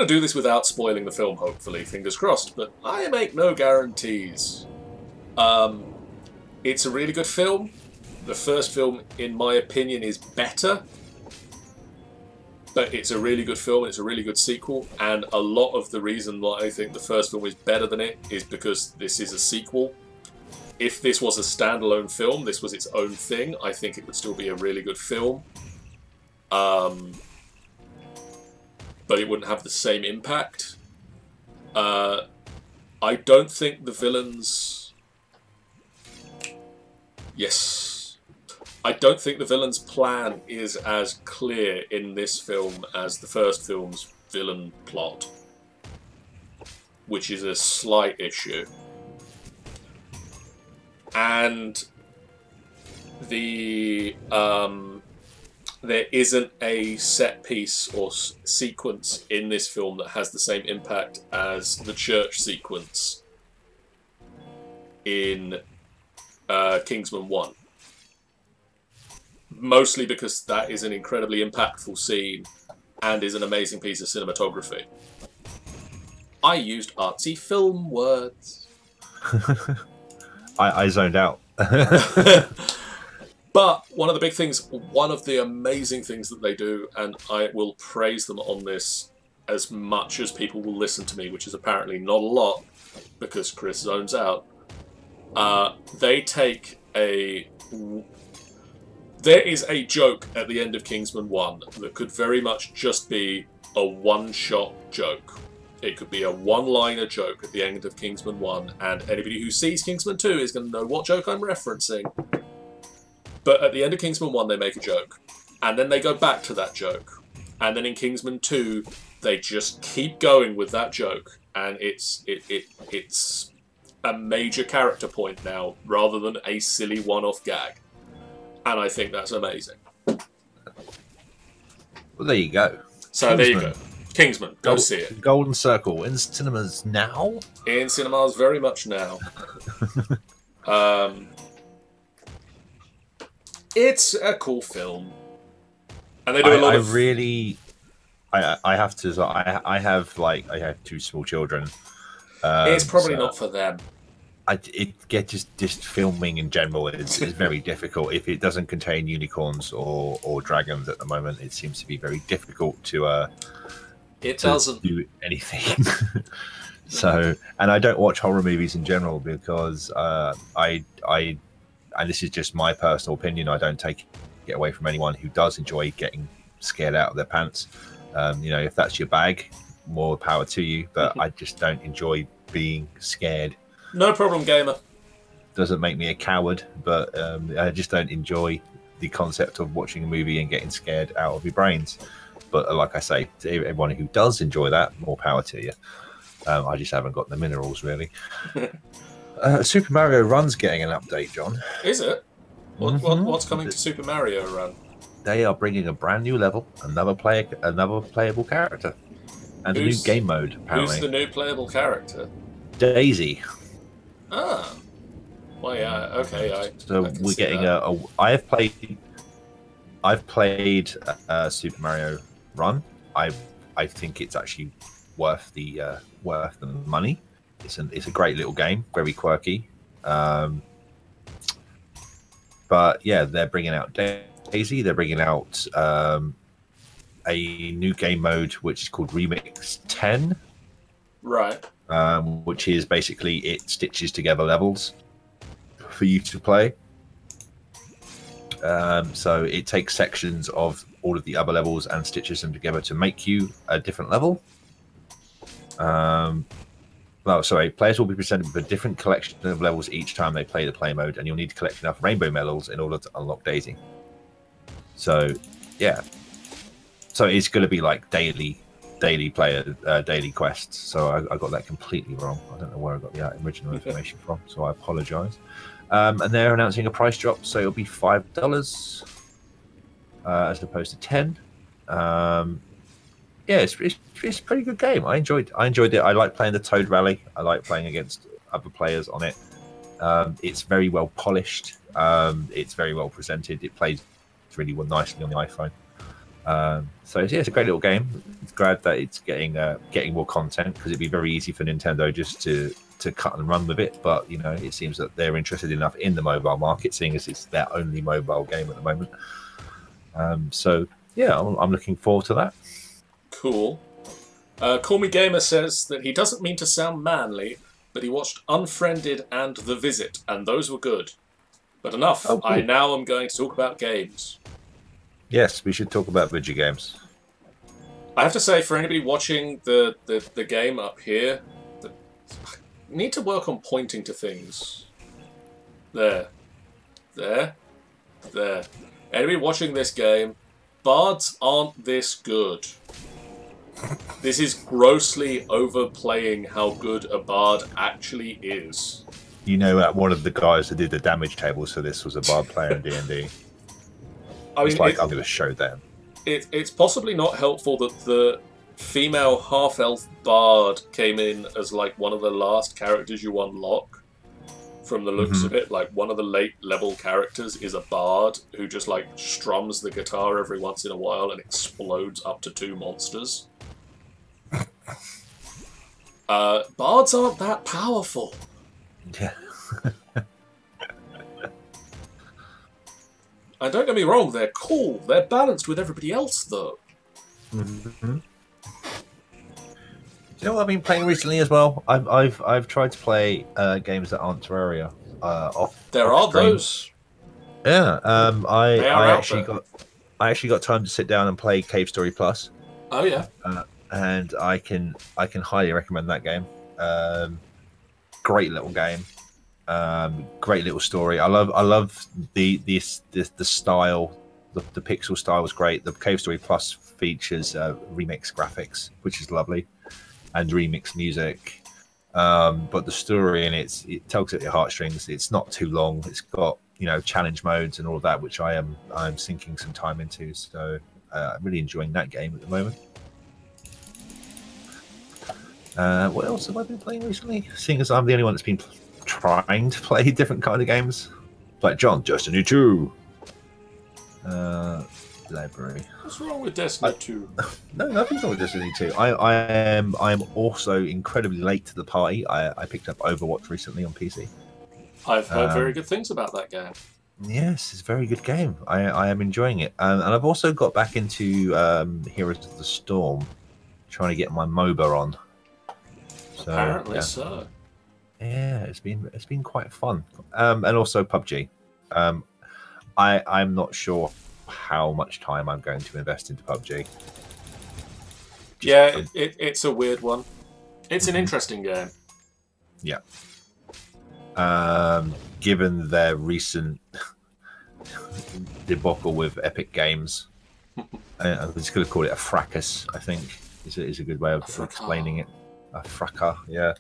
do this without spoiling the film, hopefully, fingers crossed, but I make no guarantees. It's a really good film. The first film, in my opinion, is better. But it's a really good film, it's a really good sequel, and a lot of the reason why I think the first film is better than it is because this is a sequel. If this was a standalone film, this was its own thing, I think it would still be a really good film. But it wouldn't have the same impact. I don't think the villains... Yes. I don't think the villain's plan is as clear in this film as the first film's villain plot. Which is a slight issue. And the there isn't a set piece or sequence in this film that has the same impact as the church sequence in Kingsman 1. Mostly because that is an incredibly impactful scene and is an amazing piece of cinematography. I used artsy film words. I zoned out. But one of the big things, one of the amazing things that they do, and I will praise them on this as much as people will listen to me, which is apparently not a lot, because Chris zones out, they take a... There is a joke at the end of Kingsman 1 that could very much just be a one-shot joke. It could be a one-liner joke at the end of Kingsman 1, and anybody who sees Kingsman 2 is going to know what joke I'm referencing. But at the end of Kingsman 1, they make a joke, and then they go back to that joke. And then in Kingsman 2, they just keep going with that joke, and it's a major character point now, rather than a silly one-off gag. And I think that's amazing. Well, there you go. So there you go. Kingsman, go see it. Golden Circle in cinemas now? In cinemas very much now. It's a cool film. And they do a lot of... I have to... I have two small children. It's probably not for them. Just filming in general is very difficult. If it doesn't contain unicorns or dragons at the moment, it seems to be very difficult to do anything. So, and I don't watch horror movies in general because and this is just my personal opinion, I don't take it away from anyone who does enjoy getting scared out of their pants. If that's your bag, more power to you. But I just don't enjoy being scared. No problem, gamer. Doesn't make me a coward, but I just don't enjoy the concept of watching a movie and getting scared out of your brains. But like I say, to everyone who does enjoy that, more power to you. I just haven't got the minerals, really. Super Mario Run's getting an update, John. Is it? What's coming to Super Mario Run? They are bringing a brand new level, another playable character, and a new game mode, apparently. Who's the new playable character? Daisy. Ah. Well, yeah, okay. We're getting I've played Super Mario Run. I think it's actually worth the money. It's a great little game, very quirky. But yeah, they're bringing out Daisy. They're bringing out a new game mode which is called Remix 10. Right. Which is basically it stitches together levels for you to play. So it takes sections of all of the other levels and stitches them together to make you a different level. Players will be presented with a different collection of levels each time they play the play mode, and you'll need to collect enough rainbow medals in order to unlock Daisy. So, yeah. So it's going to be like daily quests. So I got that completely wrong. I don't know where I got the original information from, so I apologize. And they're announcing a price drop, so it'll be $5 as opposed to 10. Yeah, it's a pretty good game. I enjoyed it. I like playing the Toad Rally. I like playing against other players on it. It's very well polished. It's very well presented. It plays really nicely on the iPhone. So it's a great little game. It's glad that it's getting more content, because it'd be very easy for Nintendo just to cut and run with it. But it seems that they're interested enough in the mobile market, seeing as it's their only mobile game at the moment. So yeah, I'm looking forward to that. Cool. Call Me Gamer says that he doesn't mean to sound manly, but he watched Unfriended and The Visit, and those were good. But enough. Oh, cool. I now am going to talk about games. Yes, we should talk about video games. I have to say, for anybody watching the game up here, you need to work on pointing to things. There. Anybody watching this game, bards aren't this good. This is grossly overplaying how good a bard actually is. One of the guys that did the damage tables for this was a bard player in D&D. I mean, it's like I'm going to show them. It's possibly not helpful that the female half-elf bard came in as like one of the last characters you unlock. From the looks of it, like one of the late level characters is a bard who just like strums the guitar every once in a while and explodes up to 2 monsters. Bards aren't that powerful. Yeah. And don't get me wrong, they're cool. They're balanced with everybody else, though. Do you know what I've been playing recently as well? I've tried to play games that aren't Terraria. There are those. Yeah. I actually got time to sit down and play Cave Story Plus. Oh yeah. And I can highly recommend that game. Great little game. Great little story. I love the style. The pixel style was great. The Cave Story Plus features remix graphics, which is lovely, and remix music. But the story in it tugs at your heartstrings. It's not too long. It's got challenge modes and all of that, which I'm sinking some time into. So I'm really enjoying that game at the moment. What else have I been playing recently? Seeing as I'm the only one that's been trying to play different kind of games, like John, Destiny 2. Library. What's wrong with Destiny 2? No, nothing's wrong with Destiny 2. I'm also incredibly late to the party. I picked up Overwatch recently on PC. I've heard very good things about that game. Yes, it's a very good game. I am enjoying it, and I've also got back into Heroes of the Storm, trying to get my MOBA on. So, apparently so. Yeah, it's been quite fun, and also PUBG. I'm not sure how much time I'm going to invest into PUBG. It's a weird one. It's an interesting game. Yeah. Given their recent debacle with Epic Games, I'm just going to call it a fracas. I think is a good way of explaining it. A fracas, yeah.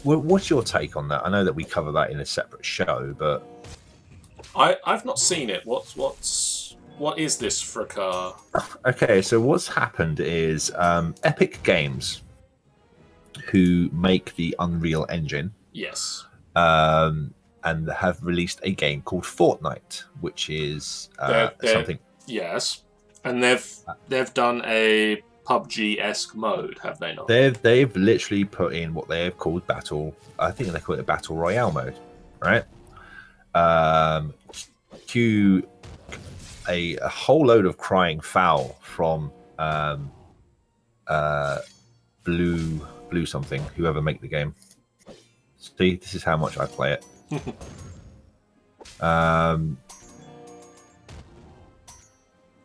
What's your take on that? I know that we cover that in a separate show, but I've not seen it. What is this fracas? Okay, so what's happened is Epic Games, who make the Unreal Engine, yes, and have released a game called Fortnite, which is something. Yes, and they've done a PUBG-esque mode, have they not? They've literally put in what they have called I think they call it a battle royale mode, right? Cue a whole load of crying foul from blue something, whoever make the game. See, this is how much I play it.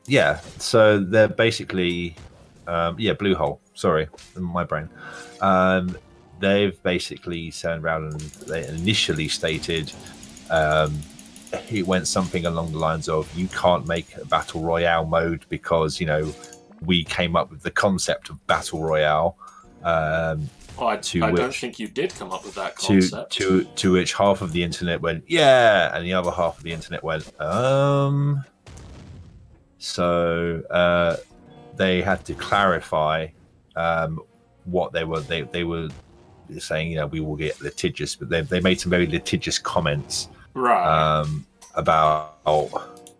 Yeah, so they're basically Bluehole. Sorry, my brain. They've basically turned around and they initially stated it went something along the lines of, you can't make a battle royale mode because we came up with the concept of battle royale. I don't think you did come up with that concept. To which half of the internet went, yeah, and the other half of the internet went, So they had to clarify what they were saying. We will get litigious, but they made some very litigious comments, right? About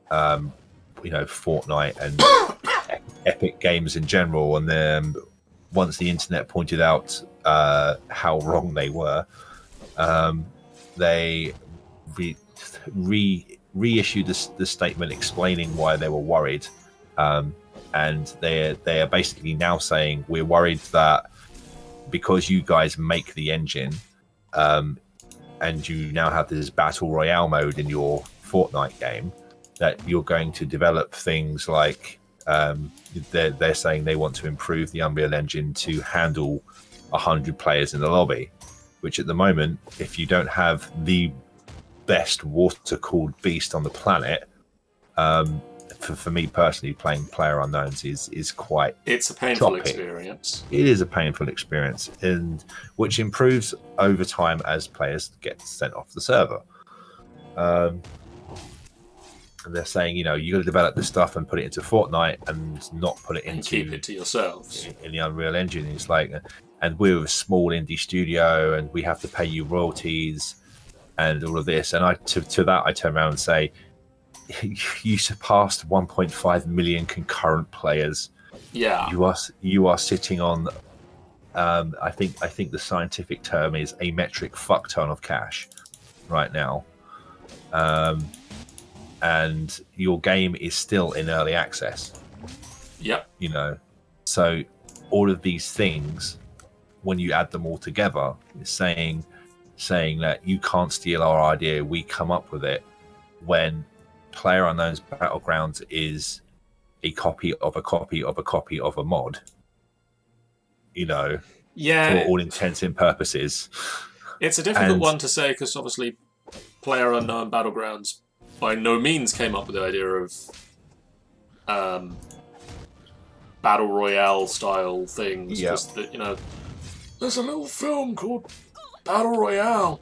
Fortnite and Epic Games in general, and then once the internet pointed out how wrong they were, they reissued the statement explaining why they were worried, and they are basically now saying, we're worried that because you guys make the engine, and you now have this battle royale mode in your Fortnite game, that you're going to develop things like they're saying they want to improve the Unreal Engine to handle 100 players in the lobby, which at the moment, if you don't have the best water-cooled beast on the planet, for me personally, playing PlayerUnknown's is quite... It's a painful choppy. Experience. It is a painful experience, and which improves over time as players get sent off the server. And they're saying, you know, you got to develop this stuff and put it into Fortnite and not put it And into keep it to yourselves. in the Unreal Engine. It's like, and we're a small indie studio, and we have to pay you royalties and all of this. And to that, I turn around and say, you surpassed 1.5 million concurrent players. Yeah, you are sitting on. I think the scientific term is a metric fuck ton of cash right now, and your game is still in early access. Yep. You know, so all of these things, when you add them all together, is saying that you can't steal our idea. We come up with it. When PlayerUnknown's Battlegrounds is a copy of a copy of a copy of a mod. You know, yeah, for all intents and purposes. It's a difficult one to say because obviously PlayerUnknown Battlegrounds by no means came up with the idea of battle royale style things. Yeah. Just that, you know, there's a little film called Battle Royale.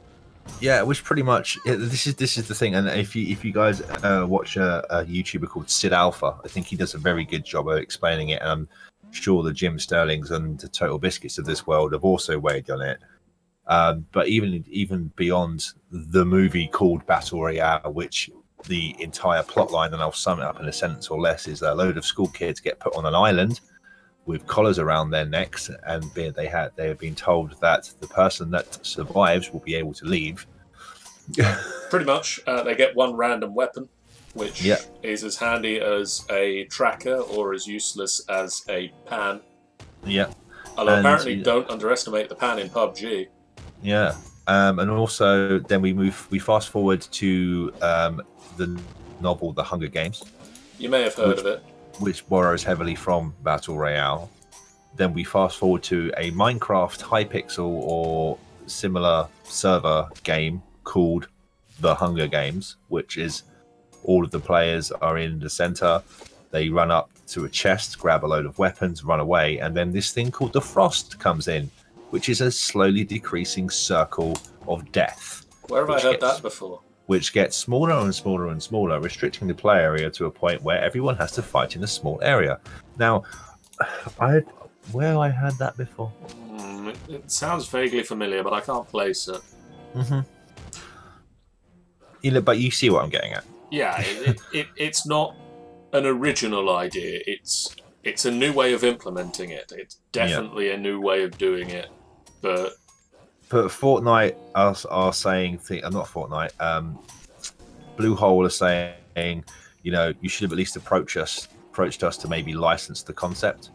Yeah, which pretty much this is the thing. And if you guys watch a YouTuber called Sid Alpha, I think he does a very good job of explaining it. And I'm sure the Jim Sterlings and the Total Biscuits of this world have also weighed on it. But even beyond the movie called Battle Royale, which the entire plot line, and I'll sum it up in a sentence or less, is a load of school kids get put on an island with collars around their necks, and they have been told that the person that survives will be able to leave. Pretty much, they get one random weapon, which is as handy as a tracker or as useless as a pan. Yeah. Although apparently, don't underestimate the pan in PUBG. Yeah. And also, then we fast forward to the novel The Hunger Games. You may have heard of it. Which borrows heavily from Battle Royale. Then we fast forward to a Minecraft Hypixel or similar server game called The Hunger Games, which is all of the players are in the center. They run up to a chest, grab a load of weapons, run away, and then this thing called the Frost comes in, which is a slowly decreasing circle of death. Where have I heard that before? Which gets smaller and smaller and smaller, restricting the play area to a point where everyone has to fight in a small area. Now, where I heard that before? It sounds vaguely familiar, but I can't place it. Mm-hmm. You know, but you see what I'm getting at. Yeah, it's not an original idea. It's a new way of implementing it. It's definitely a new way of doing it, but Fortnite are saying, not Fortnite, Bluehole are saying, you know, you should have at least approached us to maybe license the concept,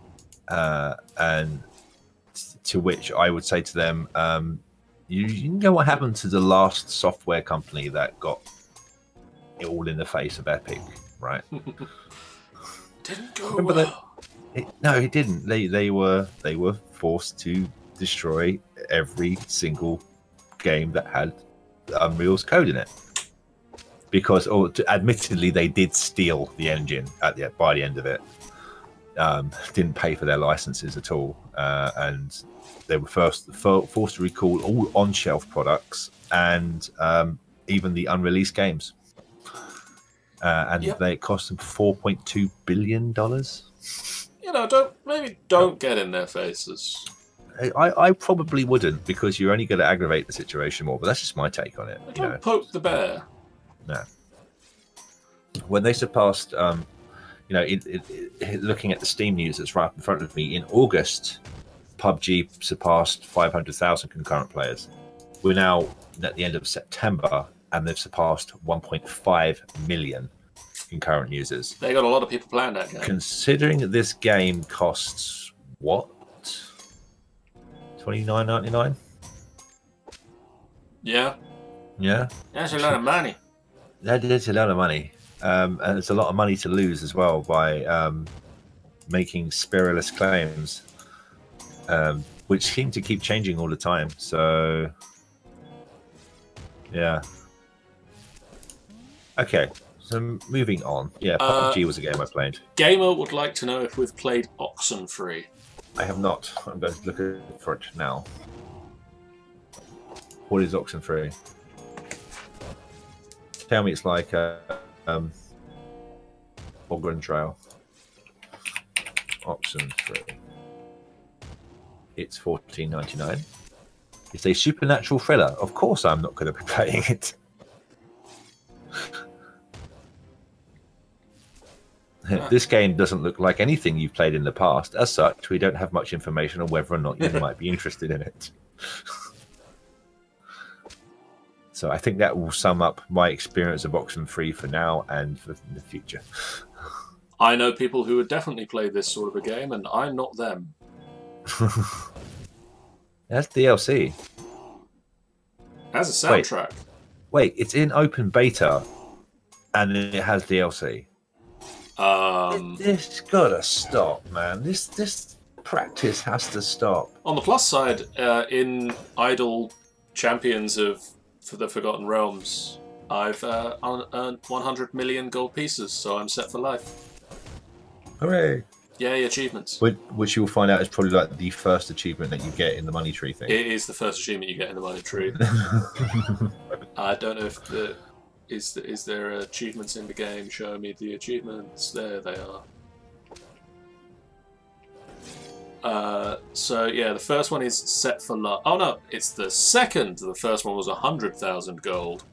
and to which I would say to them, you know what happened to the last software company that got it all in the face of Epic, right? Didn't go well. No, it didn't. They were forced to destroy every single game that had Unreal's code in it, because, admittedly, they did steal the engine by the end of it. Didn't pay for their licenses at all, and they were forced to recall all on-shelf products and even the unreleased games. And they cost them $4.2 billion. You know, don't get in their faces. I probably wouldn't, because you're only going to aggravate the situation more. But that's just my take on it. Don't poke the bear. No. When they surpassed, looking at the Steam news that's right in front of me, in August, PUBG surpassed 500,000 concurrent players. We're now at the end of September, and they've surpassed 1.5 million concurrent users. They got a lot of people playing that game. Considering that this game costs what? $29.99? Yeah. Yeah. That's a lot of money. That is a lot of money. And it's a lot of money to lose as well by making spurious claims, which seem to keep changing all the time. So, yeah. Okay, so moving on. Yeah, PUBG was a game I played. Gamer would like to know if we've played Oxenfree. I have not. I'm going to look for it now. What is Oxenfree? Tell me it's like Oregon Trail. Oxenfree. It's $14.99. It's a supernatural thriller. Of course, I'm not going to be playing it. This game doesn't look like anything you've played in the past. As such, we don't have much information on whether or not you might be interested in it. So I think that will sum up my experience of Oxenfree for now and for the future. I know people who would definitely play this sort of a game, and I'm not them. That's DLC. Has a soundtrack. Wait, it's in open beta, and it has DLC. This gotta stop, man. This practice has to stop. On the plus side, in Idle Champions for the Forgotten Realms, I've earned 100 million gold pieces, so I'm set for life. Hooray! Yay, achievements. Which you'll find out is probably like the first achievement that you get in the money tree thing. It is the first achievement you get in the money tree. I don't know if is there achievements in the game? Show me the achievements. There they are. So yeah, the first one is set for life. Oh no, it's the second. The first one was 100,000 gold.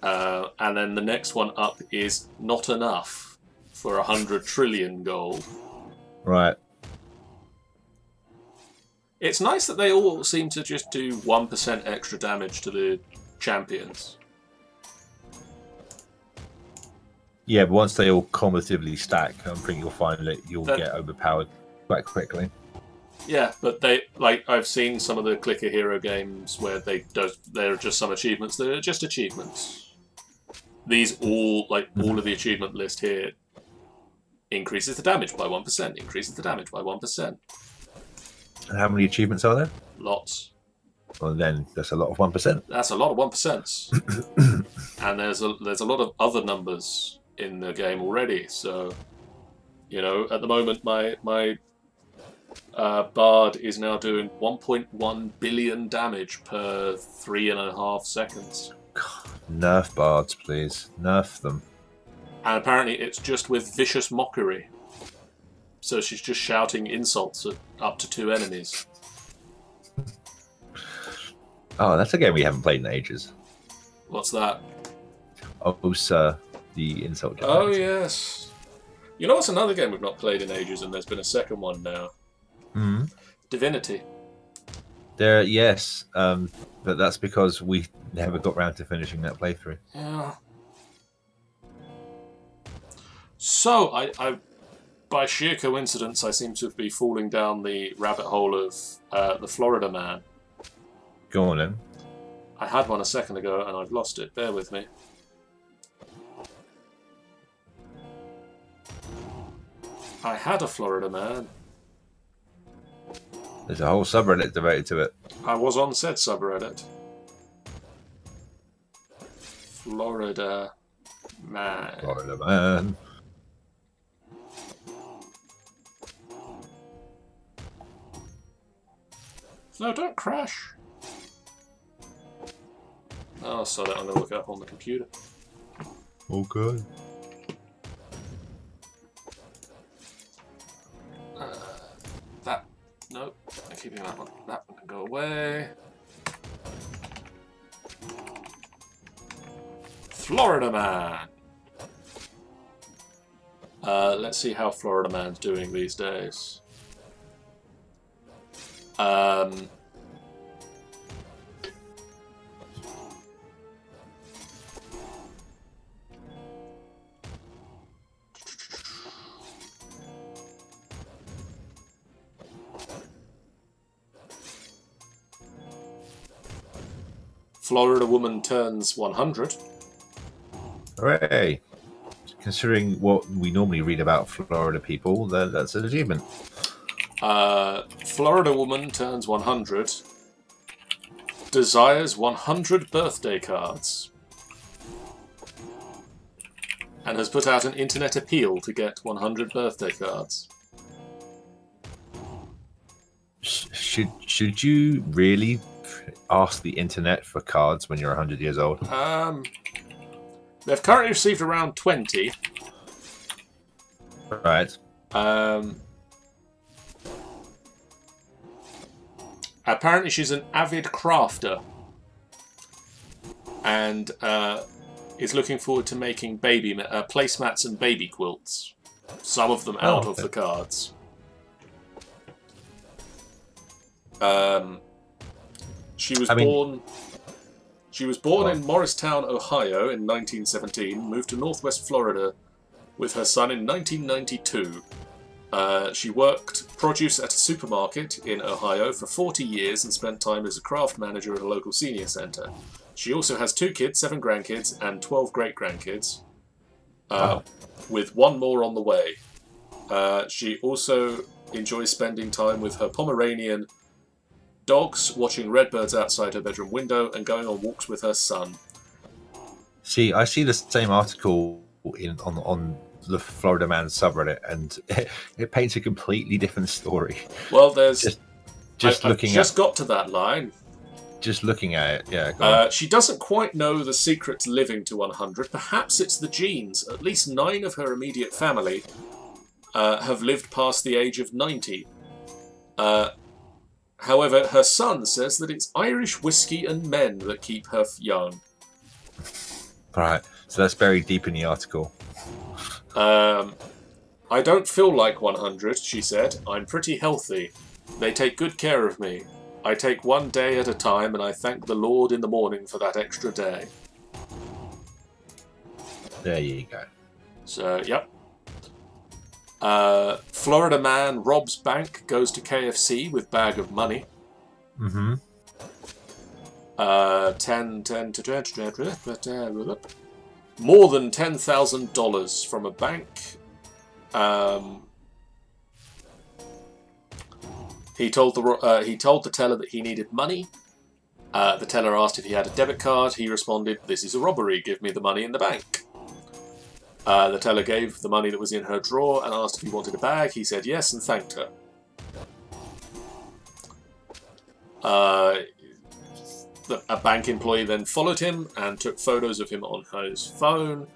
And then the next one up is not enough for 100 trillion gold. Right. It's nice that they all seem to just do 1% extra damage to the champions. Yeah, but once they all cumulatively stack, I think you'll find that you'll get overpowered quite quickly. Yeah, but I've seen some of the clicker hero games where there are just some achievements that are just achievements. These all of the achievement list here increases the damage by 1%, increases the damage by 1%. And how many achievements are there? Lots. Well, then that's a lot of 1%. That's a lot of 1%. And there's a lot of other numbers in the game already. So, you know, at the moment my Bard is now doing 1.1 billion damage per 3.5 seconds. God, nerf Bards, please. Nerf them. And apparently it's just with vicious mockery. So she's just shouting insults at up to 2 enemies. Oh, that's a game we haven't played in ages. What's that? Oh, sir. The insult giant. Oh, yes. You know what's another game we've not played in ages, and there's been a second one now? Mm-hmm. Divinity. Yes. But that's because we never got round to finishing that playthrough. Yeah. So, I by sheer coincidence, I seem to be falling down the rabbit hole of the Florida Man. Go on then. I had one a second ago and I've lost it. Bear with me. I had a Florida Man. There's a whole subreddit devoted to it. I was on said subreddit. Florida Man. Florida Man. No, don't crash. Oh, sorry, I'm going to look it up on the computer. Okay. Nope, I'm keeping that one. That one can go away. Florida Man! Let's see how Florida Man's doing these days. Florida woman turns 100. Hooray! Considering what we normally read about Florida people, that's an achievement. Florida woman turns 100. Desires 100 birthday cards. And has put out an internet appeal to get 100 birthday cards. Should you really ask the internet for cards when you're 100 years old? They've currently received around 20. Right. Apparently, she's an avid crafter and is looking forward to making placemats and baby quilts. Some of them out of the cards. She was born in Morristown, Ohio in 1917, moved to Northwest Florida with her son in 1992. She worked produce at a supermarket in Ohio for 40 years and spent time as a craft manager at a local senior center. She also has 2 kids, 7 grandkids, and 12 great-grandkids, with 1 more on the way. She also enjoys spending time with her Pomeranian dogs, watching redbirds outside her bedroom window, and going on walks with her son. See, I see the same article on the Florida Man subreddit, and it paints a completely different story. Well, there's I just got to that line. Just looking at it, yeah. She doesn't quite know the secret to living to 100. Perhaps it's the genes. At least 9 of her immediate family have lived past the age of 90. However, her son says that it's Irish whiskey and men that keep her young. Right, so that's buried deep in the article. I don't feel like 100, she said. I'm pretty healthy. They take good care of me. I take 1 day at a time, and I thank the Lord in the morning for that extra day. There you go. So, yep. Florida man robs bank, goes to KFC with bag of money. Mm-hmm. 10 to 20, more than $10,000 from a bank. He told the teller that he needed money. The teller asked if he had a debit card. He responded, "This is a robbery. Give me the money in the bank." The teller gave the money that was in her drawer and asked if he wanted a bag. He said yes and thanked her. A bank employee then followed him and took photos of him on his phone,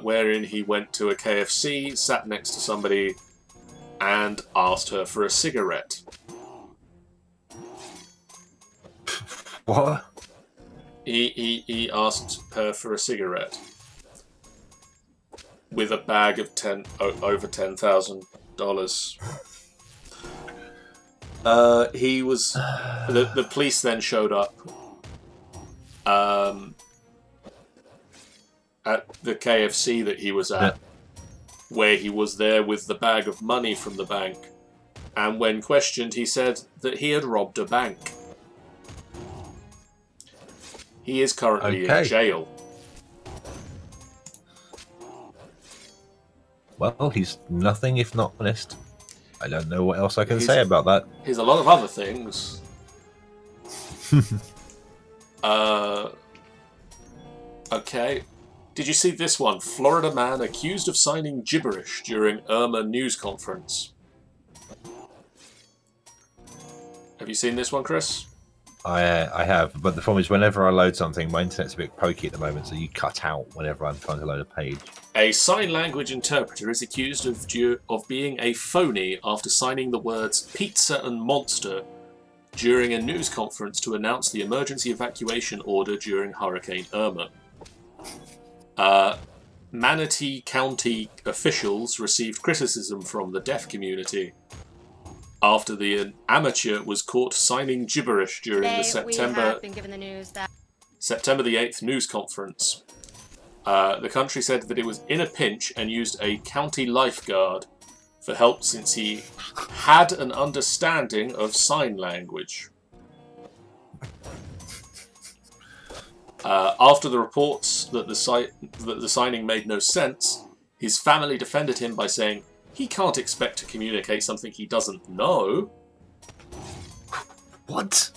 wherein he went to a KFC, sat next to somebody, and asked her for a cigarette. What? He asked her for a cigarette with a bag of over $10,000. He was. The police then showed up at the KFC that he was at, where he was there with the bag of money from the bank. And when questioned, he said that he had robbed a bank. He is currently in jail. Well, he's nothing if not honest. I don't know what else I can say about that. He's a lot of other things. Okay. Did you see this one? Florida man accused of signing gibberish during Irma news conference. Have you seen this one, Chris? I have, but the problem is whenever I load something, my internet's a bit pokey at the moment, so you cut out whenever I'm trying to load a page. A sign language interpreter is accused of being a phony after signing the words pizza and monster during a news conference to announce the emergency evacuation order during Hurricane Irma. Manatee County officials received criticism from the deaf community after the amateur was caught signing gibberish during the September the 8th news conference. The country said that it was in a pinch and used a county lifeguard for help since he had an understanding of sign language. After the reports that the signing made no sense, his family defended him by saying, "He can't expect to communicate something he doesn't know." What?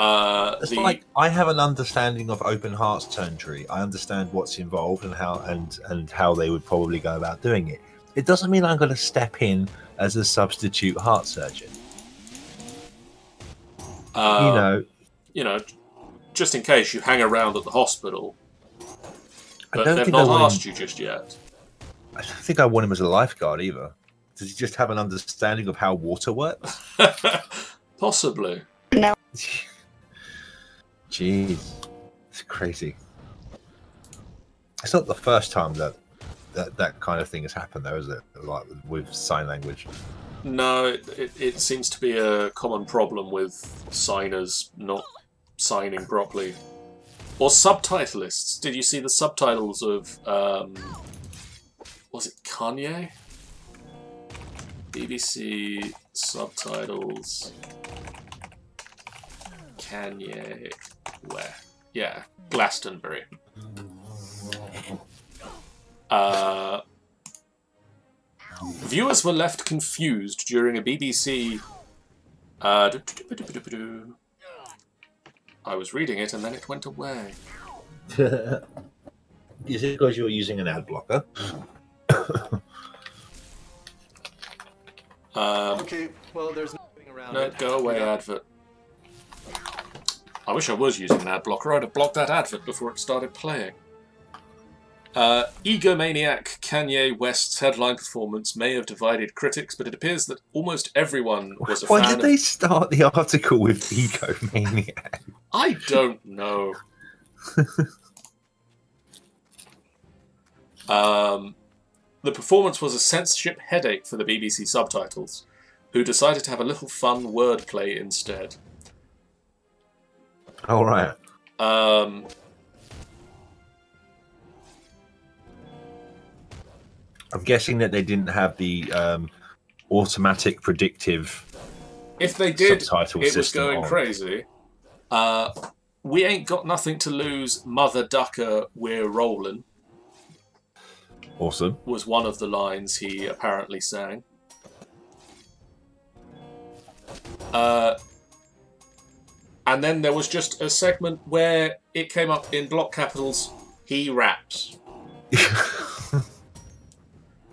It's like, I have an understanding of open heart surgery. I understand what's involved and how they would probably go about doing it. It doesn't mean I'm going to step in as a substitute heart surgeon. You know, just in case you hang around at the hospital. But they've not asked you just yet. I don't think I want him as a lifeguard either. Does he just have an understanding of how water works? Possibly. No. Jeez, it's crazy. It's not the first time that kind of thing has happened, though, is it? Like with sign language. No, it seems to be a common problem with signers not signing properly. Or subtitleists. Did you see the subtitles of, was it Kanye? BBC subtitles. Kanye. Where? Yeah, Glastonbury. Viewers were left confused during a BBC... I was reading it and then it went away. Is it because you're using an ad blocker? Okay, well, there's nothing around No, it. go away, advert. I wish I was using an ad blocker. I'd have blocked that advert before it started playing. Egomaniac Kanye West's headline performance may have divided critics, but it appears that almost everyone was a fan. Why did they start the article with egomaniac? I don't know. The performance was a censorship headache for the BBC subtitles, who decided to have a little fun wordplay instead. All right. I'm guessing that they didn't have the automatic predictive. If they did, subtitle it was system going on. crazy. We ain't got nothing to lose, mother ducker, we're rolling, Awesome. was one of the lines he apparently sang. And then there was just a segment where it came up in block capitals, he raps.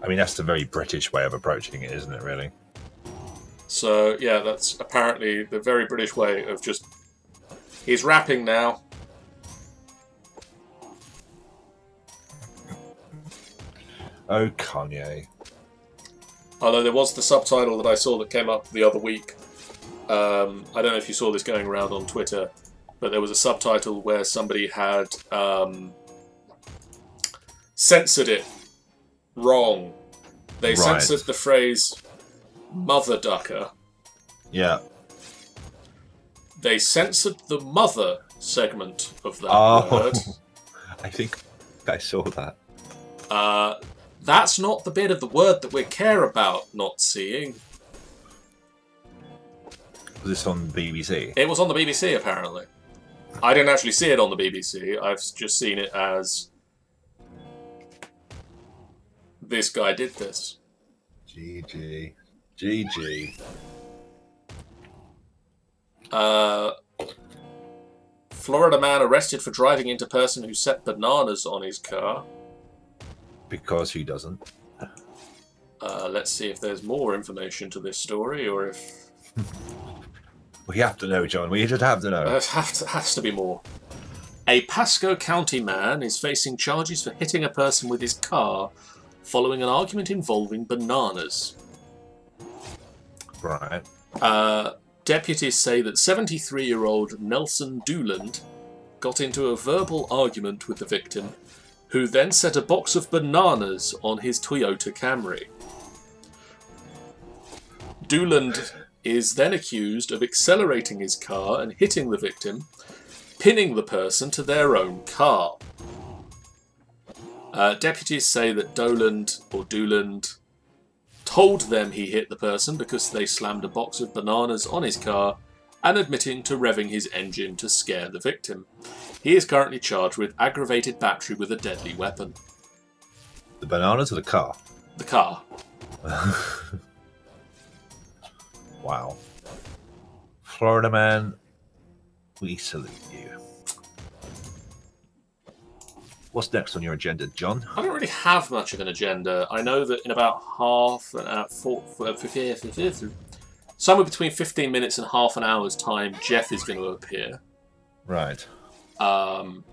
I mean, that's the very British way of approaching it, isn't it, really? So, yeah, that's apparently the very British way of just... He's rapping now. Oh, Kanye. Although there was the subtitle that I saw that came up the other week. I don't know if you saw this going around on Twitter, but there was a subtitle where somebody had censored it wrong. They Right. censored the phrase mother ducker. Yeah. They censored the mother segment of that word. I think I saw that. That's not the bit of the word that we care about not seeing. Was this on BBC? It was on the BBC, apparently. I didn't actually see it on the BBC. I've just seen it as... This guy did this. GG. GG. Florida man arrested for driving into person who set bananas on his car. Because who doesn't? Let's see if there's more information to this story, or if... We have to know, John. We just have to know. There has to be more. A Pasco County man is facing charges for hitting a person with his car following an argument involving bananas. Right. Deputies say that 73-year-old Nelson Dooland got into a verbal argument with the victim, who then set a box of bananas on his Toyota Camry. Dooland is then accused of accelerating his car and hitting the victim, pinning the person to their own car. Deputies say that Dooland told them he hit the person because they slammed a box of bananas on his car, and admitting to revving his engine to scare the victim. He is currently charged with aggravated battery with a deadly weapon. The bananas or the car? The car. Wow. Florida man, we salute you. What's next on your agenda, John? I don't really have much of an agenda. I know that in about somewhere between 15 minutes and half an hour's time, Jeff is going to appear. Right. So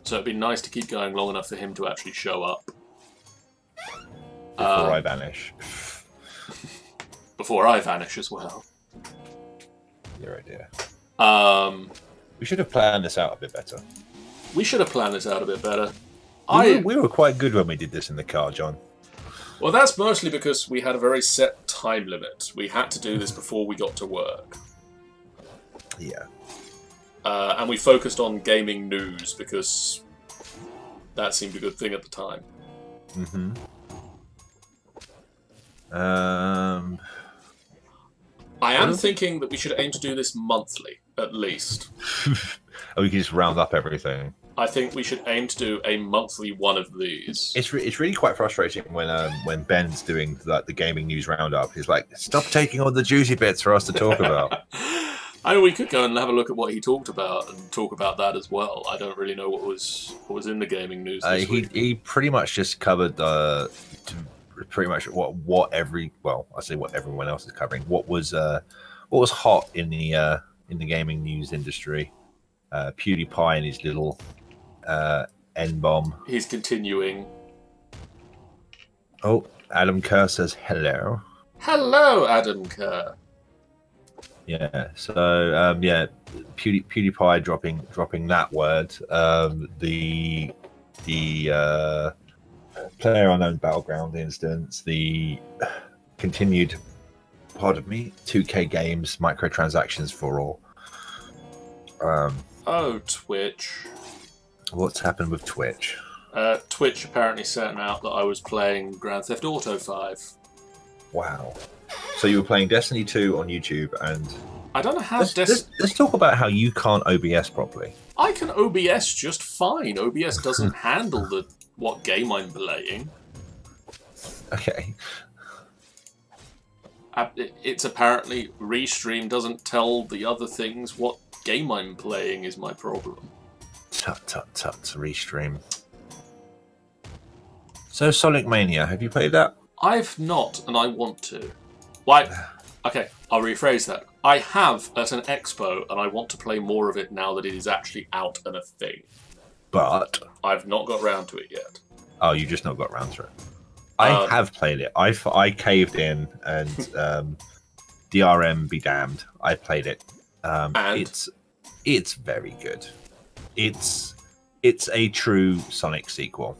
it'd be nice to keep going long enough for him to actually show up. Before I vanish. Before I vanish as well. Your idea. We should have planned this out a bit better. We should have planned this out a bit better. We were quite good when we did this in the car, John. Well, that's mostly because we had a very set time limit. We had to do this before we got to work. Yeah. And we focused on gaming news because that seemed a good thing at the time. Mm-hmm. I am thinking that we should aim to do this monthly, at least. We can just round up everything. I think we should aim to do a monthly one of these. It's really quite frustrating when Ben's doing like the gaming news roundup. He's like, "Stop taking all the juicy bits for us to talk about." I mean, we could go and have a look at what he talked about and talk about that as well. I don't really know what was in the gaming news this week. He pretty much just covered pretty much what everyone else is covering. What was hot in the gaming news industry. PewDiePie and his little N-bomb. He's continuing. Oh, Adam Kerr says hello. Hello, Adam Kerr. Yeah. So PewDiePie dropping that word. The PlayerUnknown Battleground instance. The continued, 2K games microtransactions for all. Oh, Twitch. What's happened with Twitch? Twitch apparently sent out that I was playing Grand Theft Auto 5. Wow. So you were playing Destiny 2 on YouTube, and I don't know how let's talk about how you can't OBS properly. I can OBS just fine. OBS doesn't handle what game I'm playing. Okay. It's apparently Restream doesn't tell the other things what game I'm playing is my problem. Tut, Restream. So Sonic Mania, have you played that? I've not, and I want to. Why? Okay, I'll rephrase that. I have at an expo, and I want to play more of it now that it is actually out and a thing. But I've not got round to it yet. Oh, you just not got round to it. I have played it. I caved in, and DRM be damned. I played it. It's very good. It's a true Sonic sequel,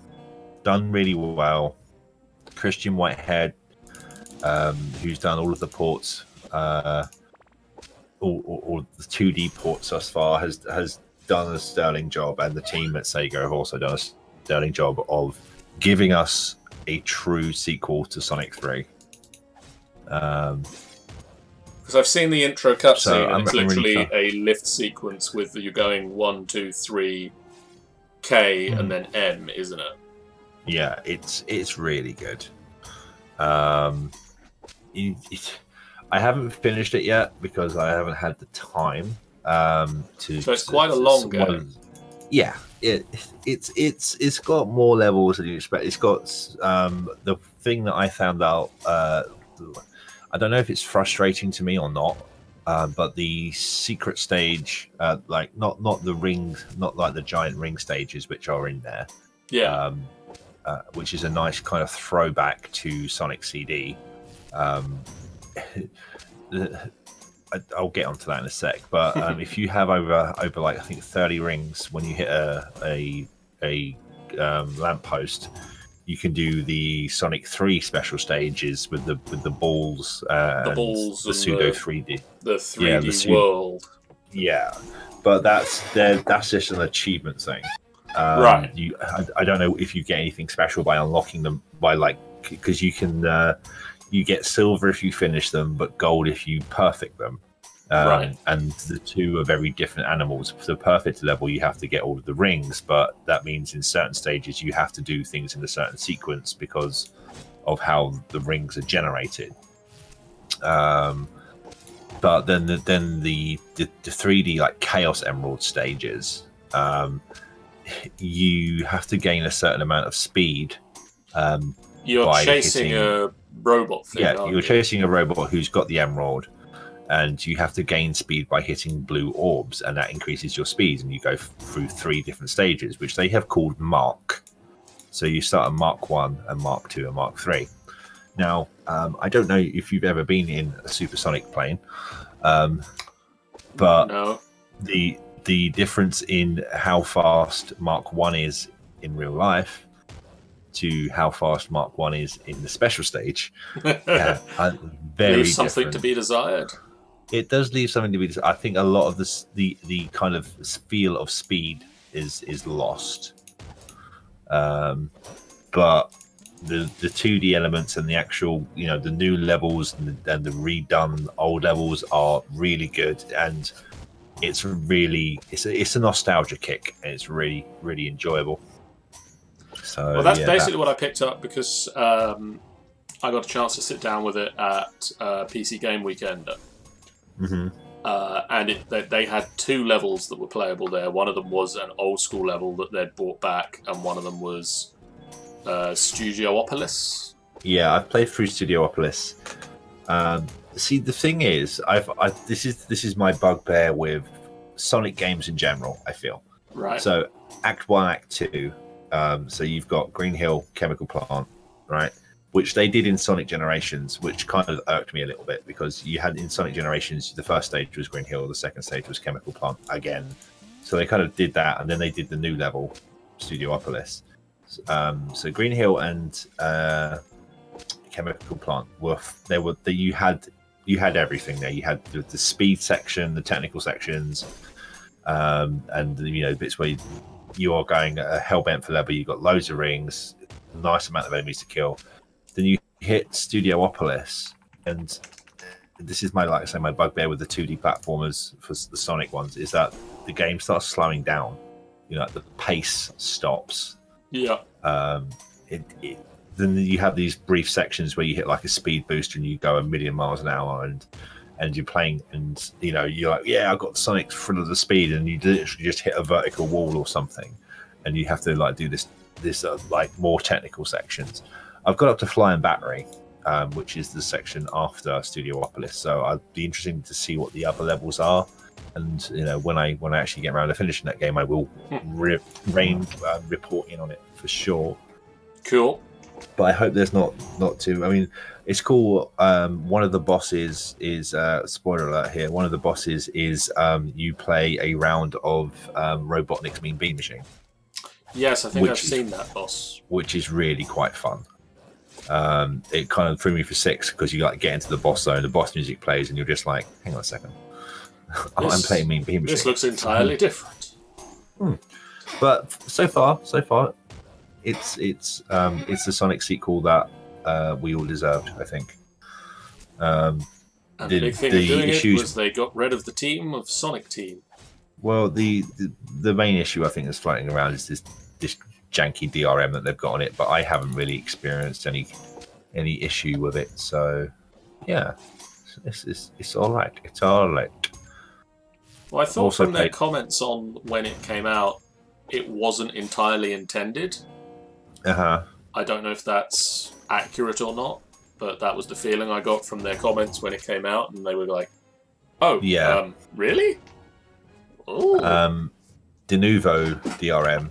done really well. Christian Whitehead, who's done all of the ports, all the 2D ports thus far, has done a sterling job, and the team at Sega have also done a sterling job of giving us a true sequel to Sonic 3. Because I've seen the intro cutscene, and it's literally really a lift sequence with you going 1, 2, 3, K, and then M, isn't it? Yeah, it's really good. I haven't finished it yet because I haven't had the time to. So it's quite a long game. Yeah, it's got more levels than you expect. It's got the thing that I found out. I don't know if it's frustrating to me or not, but the secret stage, like not the rings, not like the giant ring stages which are in there. Yeah. Which is a nice kind of throwback to Sonic CD. I'll get onto that in a sec. But if you have over like I think 30 rings, when you hit a lamppost, you can do the Sonic 3 special stages with the balls, the pseudo 3D, the 3D world. Yeah, but that's just an achievement thing. Right. I don't know if you get anything special by unlocking them because you can you get silver if you finish them, but gold if you perfect them. Right. And the two are very different animals. For the perfect level, you have to get all of the rings, but that means in certain stages you have to do things in a certain sequence because of how the rings are generated. But then the 3D like Chaos Emerald stages, you have to gain a certain amount of speed. You're chasing a robot thing. Yeah, you're chasing a robot who's got the emerald, and you have to gain speed by hitting blue orbs, and that increases your speed, and you go through 3 different stages, which they have called Mark. So you start at Mark 1 and Mark 2 and Mark 3. Now, I don't know if you've ever been in a supersonic plane, but No. the difference in how fast Mark 1 is in real life to how fast Mark 1 is in the special stage, are very Leaves something different. to be desired. It does leave something to be. I think a lot of the kind of feel of speed is lost, but the 2D elements and the actual, you know, the new levels and the redone old levels are really good, and it's a nostalgia kick, and it's really enjoyable. So Well, that's basically what I picked up because I got a chance to sit down with it at PC Game Weekend. Mm-hmm. And they had 2 levels that were playable there. One of them was an old school level that they'd brought back, and one of them was Studiopolis. Yeah, I've played through Studiopolis. See, the thing is, this is my bugbear with Sonic games in general. I feel Right. So Act 1, Act 2. So you've got Green Hill, Chemical Plant, right? Which they did in Sonic Generations, which kind of irked me a little bit, because you had in Sonic Generations, the first stage was Green Hill, the second stage was Chemical Plant again. So they kind of did that, and then they did the new level, Studiopolis. So Green Hill and Chemical Plant you had everything there. You had the speed section, the technical sections, and you know, bits where you are going hellbent for level. You've got loads of rings, nice amount of enemies to kill. Then you hit Studiopolis, and this is my bugbear with the 2D platformers for the Sonic ones, is that the game starts slowing down. You know, the pace stops. Yeah. Then you have these brief sections where you hit like a speed booster and you go a million miles an hour, and you're playing, and you know, you're like, yeah, I got Sonic full of the speed, and you literally just hit a vertical wall or something, and you have to like do this like more technical sections. I've got up to Flying Battery, which is the section after Studiopolis, so I'd be interested to see what the other levels are. And you know, when I actually get around to finishing that game, I will report in on it for sure. Cool. But I hope there's not too. I mean, it's cool. One of the bosses is spoiler alert here. One of the bosses is you play a round of Robotnik's Mean Bean Machine. Yes, I think I've seen that boss, which is really quite fun. It kind of threw me for 6 because you like get into the boss zone, the boss music plays, and you're just like, hang on a second. I'm playing Mean Bean Machine. This looks entirely different. But so far, it's the Sonic sequel that we all deserved, I think. And the big thing of doing it was they got rid of the team of Sonic Team. Well, the main issue I think that's floating around is this janky DRM that they've got on it, but I haven't really experienced any issue with it. So yeah, it's all right. It's all right. Well, I thought from their comments on when it came out, it wasn't entirely intended. I don't know if that's accurate or not, but that was the feeling I got from their comments when it came out, and they were like, "Oh, yeah, really?" Ooh. Denuvo DRM.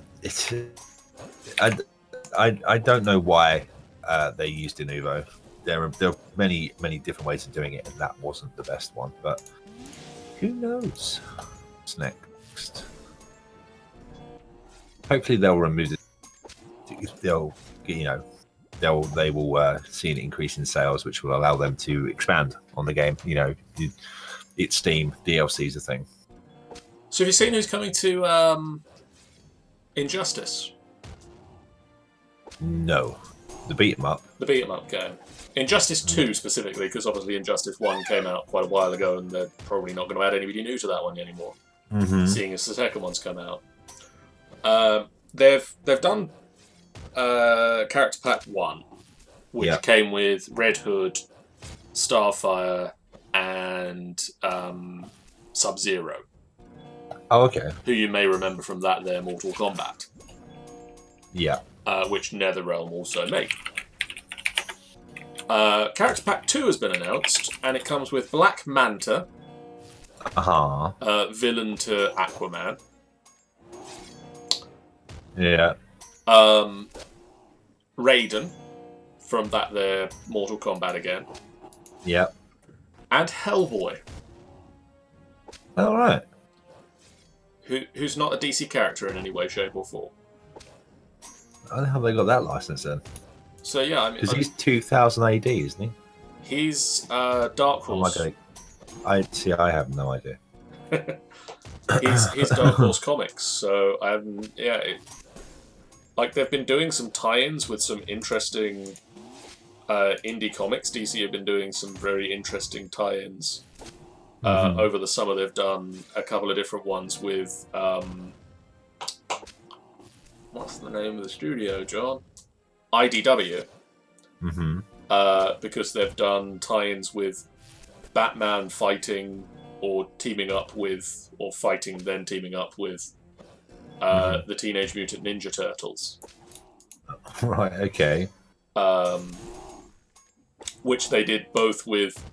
I don't know why they used Denuvo. There are many different ways of doing it, and that wasn't the best one. But who knows what's next? Hopefully they'll remove it. They will see an increase in sales, which will allow them to expand on the game. You know, it's Steam, DLC is a thing. So have you seen who's coming to Injustice? No. The beat 'em up. The beat 'em up game. Injustice 2 specifically, because obviously Injustice 1 came out quite a while ago, and they're probably not going to add anybody new to that one anymore. Seeing as the second one's come out. They've done Character Pack 1, which came with Red Hood, Starfire, and Sub-Zero. Oh, okay. Who you may remember from their Mortal Kombat. Yeah. Which NetherRealm also made. Character Pack 2 has been announced, and it comes with Black Manta, villain to Aquaman. Yeah. Raiden from that their Mortal Kombat again, Yep. and Hellboy, All right. who's not a DC character in any way, shape, or form. How the hell they got that license then? So yeah, I mean, Because he's 2000 AD, isn't he? he's Dark Oh my Horse. god. I have no idea. He's Dark Horse Comics. So like they've been doing some tie-ins with some interesting indie comics. DC have been doing some very interesting tie-ins over the summer. They've done a couple of different ones with what's the name of the studio, John? IDW. Because they've done tie-ins with Batman fighting or teaming up with, or fighting then teaming up with the Teenage Mutant Ninja Turtles. Right, okay. Which they did both with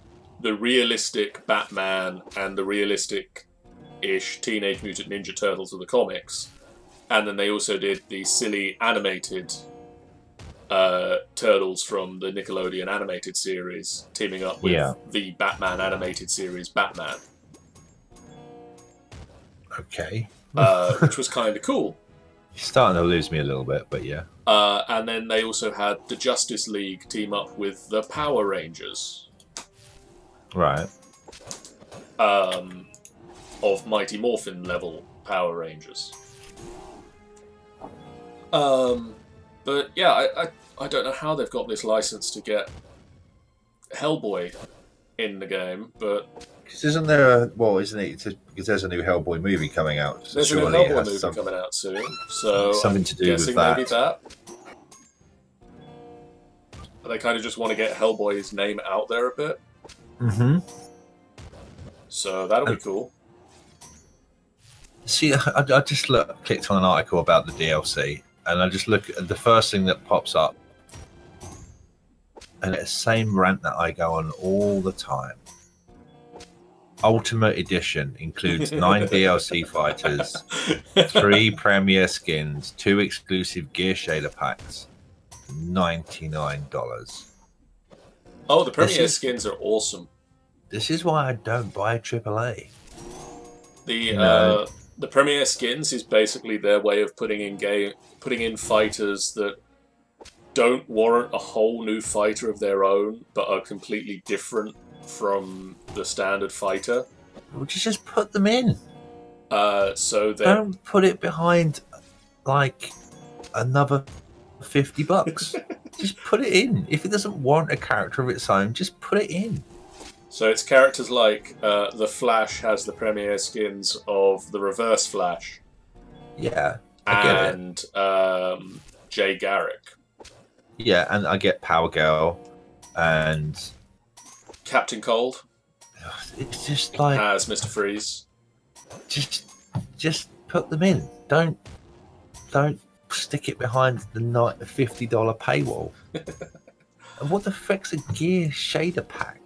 the realistic Batman and the realistic-ish Teenage Mutant Ninja Turtles of the comics. And then they also did the silly animated Turtles from the Nickelodeon animated series, teaming up with the Batman animated series Batman. Okay. Which was kind of cool. You're starting to lose me a little bit, but yeah. And then they also had the Justice League team up with the Power Rangers. Right. Of Mighty Morphin level Power Rangers. But yeah, I don't know how they've got this license to get Hellboy in the game, but... Because isn't there a... Well, isn't it? Because there's a new Hellboy movie coming out. So there's a new Hellboy movie coming out soon, so something to do with that. Maybe that. They kind of just want to get Hellboy's name out there a bit. So that'll be cool. See, I just clicked on an article about the DLC, and I just look at the first thing that pops up, and it's the same rant that I go on all the time. Ultimate Edition includes 9 DLC fighters, 3 premier skins, 2 exclusive gear shader packs, $99. Oh, the premier skins are awesome. This is why I don't buy AAA. The premier skins is basically their way of putting in fighters that don't warrant a whole new fighter of their own, but are completely different from the standard fighter. Would you just put them in? So don't put it behind like another $50. Just put it in. If it doesn't warrant a character of its own, just put it in. So it's characters like the Flash has the premier skins of the Reverse Flash. Yeah, I get it. And Jay Garrick. Yeah, and I get Power Girl and Captain Cold. It's just like as Mr. Freeze. Just put them in. Don't stick it behind the $50 paywall. And what the fuck's a gear shader pack?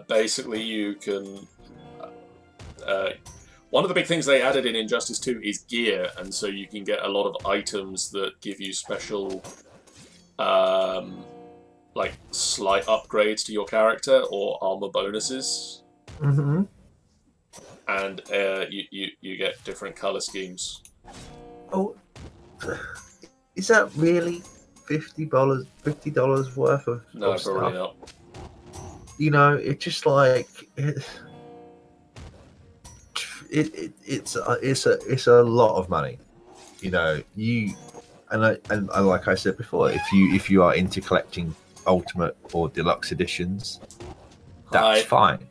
Basically, you can. One of the big things they added in Injustice 2 is gear, and so you can get a lot of items that give you special, like slight upgrades to your character or armor bonuses. And you get different color schemes. Oh, is that really $50 worth of No, of probably stuff? not. You know, it's just like it's a lot of money. You know, and like I said before, if you are into collecting Ultimate or Deluxe editions, that's fine.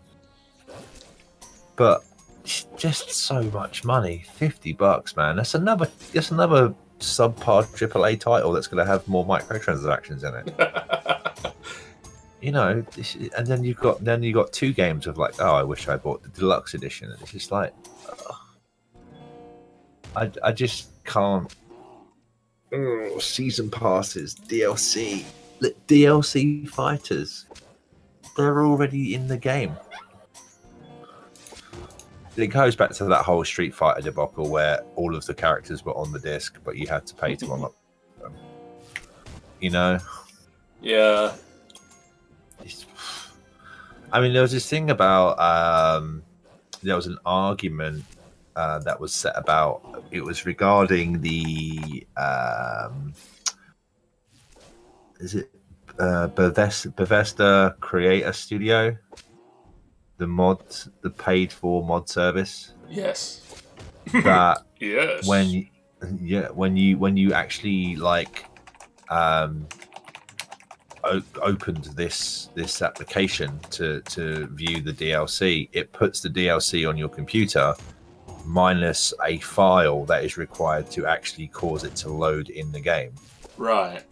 But it's just so much money. $50, man. That's another subpar AAA title that's going to have more microtransactions in it. You know, and then you've got 2 games of like, oh, I wish I bought the Deluxe edition. And it's just like, I just can't. Season passes, DLC, the DLC fighters, they're already in the game. It goes back to that whole Street Fighter debacle where all of the characters were on the disc, but you had to pay to unlock them. You know? Yeah. I mean, there was this thing about there was an argument that was set about it was regarding the is it Bethesda Creator Studio, the paid for mod service. Yes. That Yes. when you actually like opened this application to view the DLC, it puts the DLC on your computer minus a file that is required to actually cause it to load in the game. Right.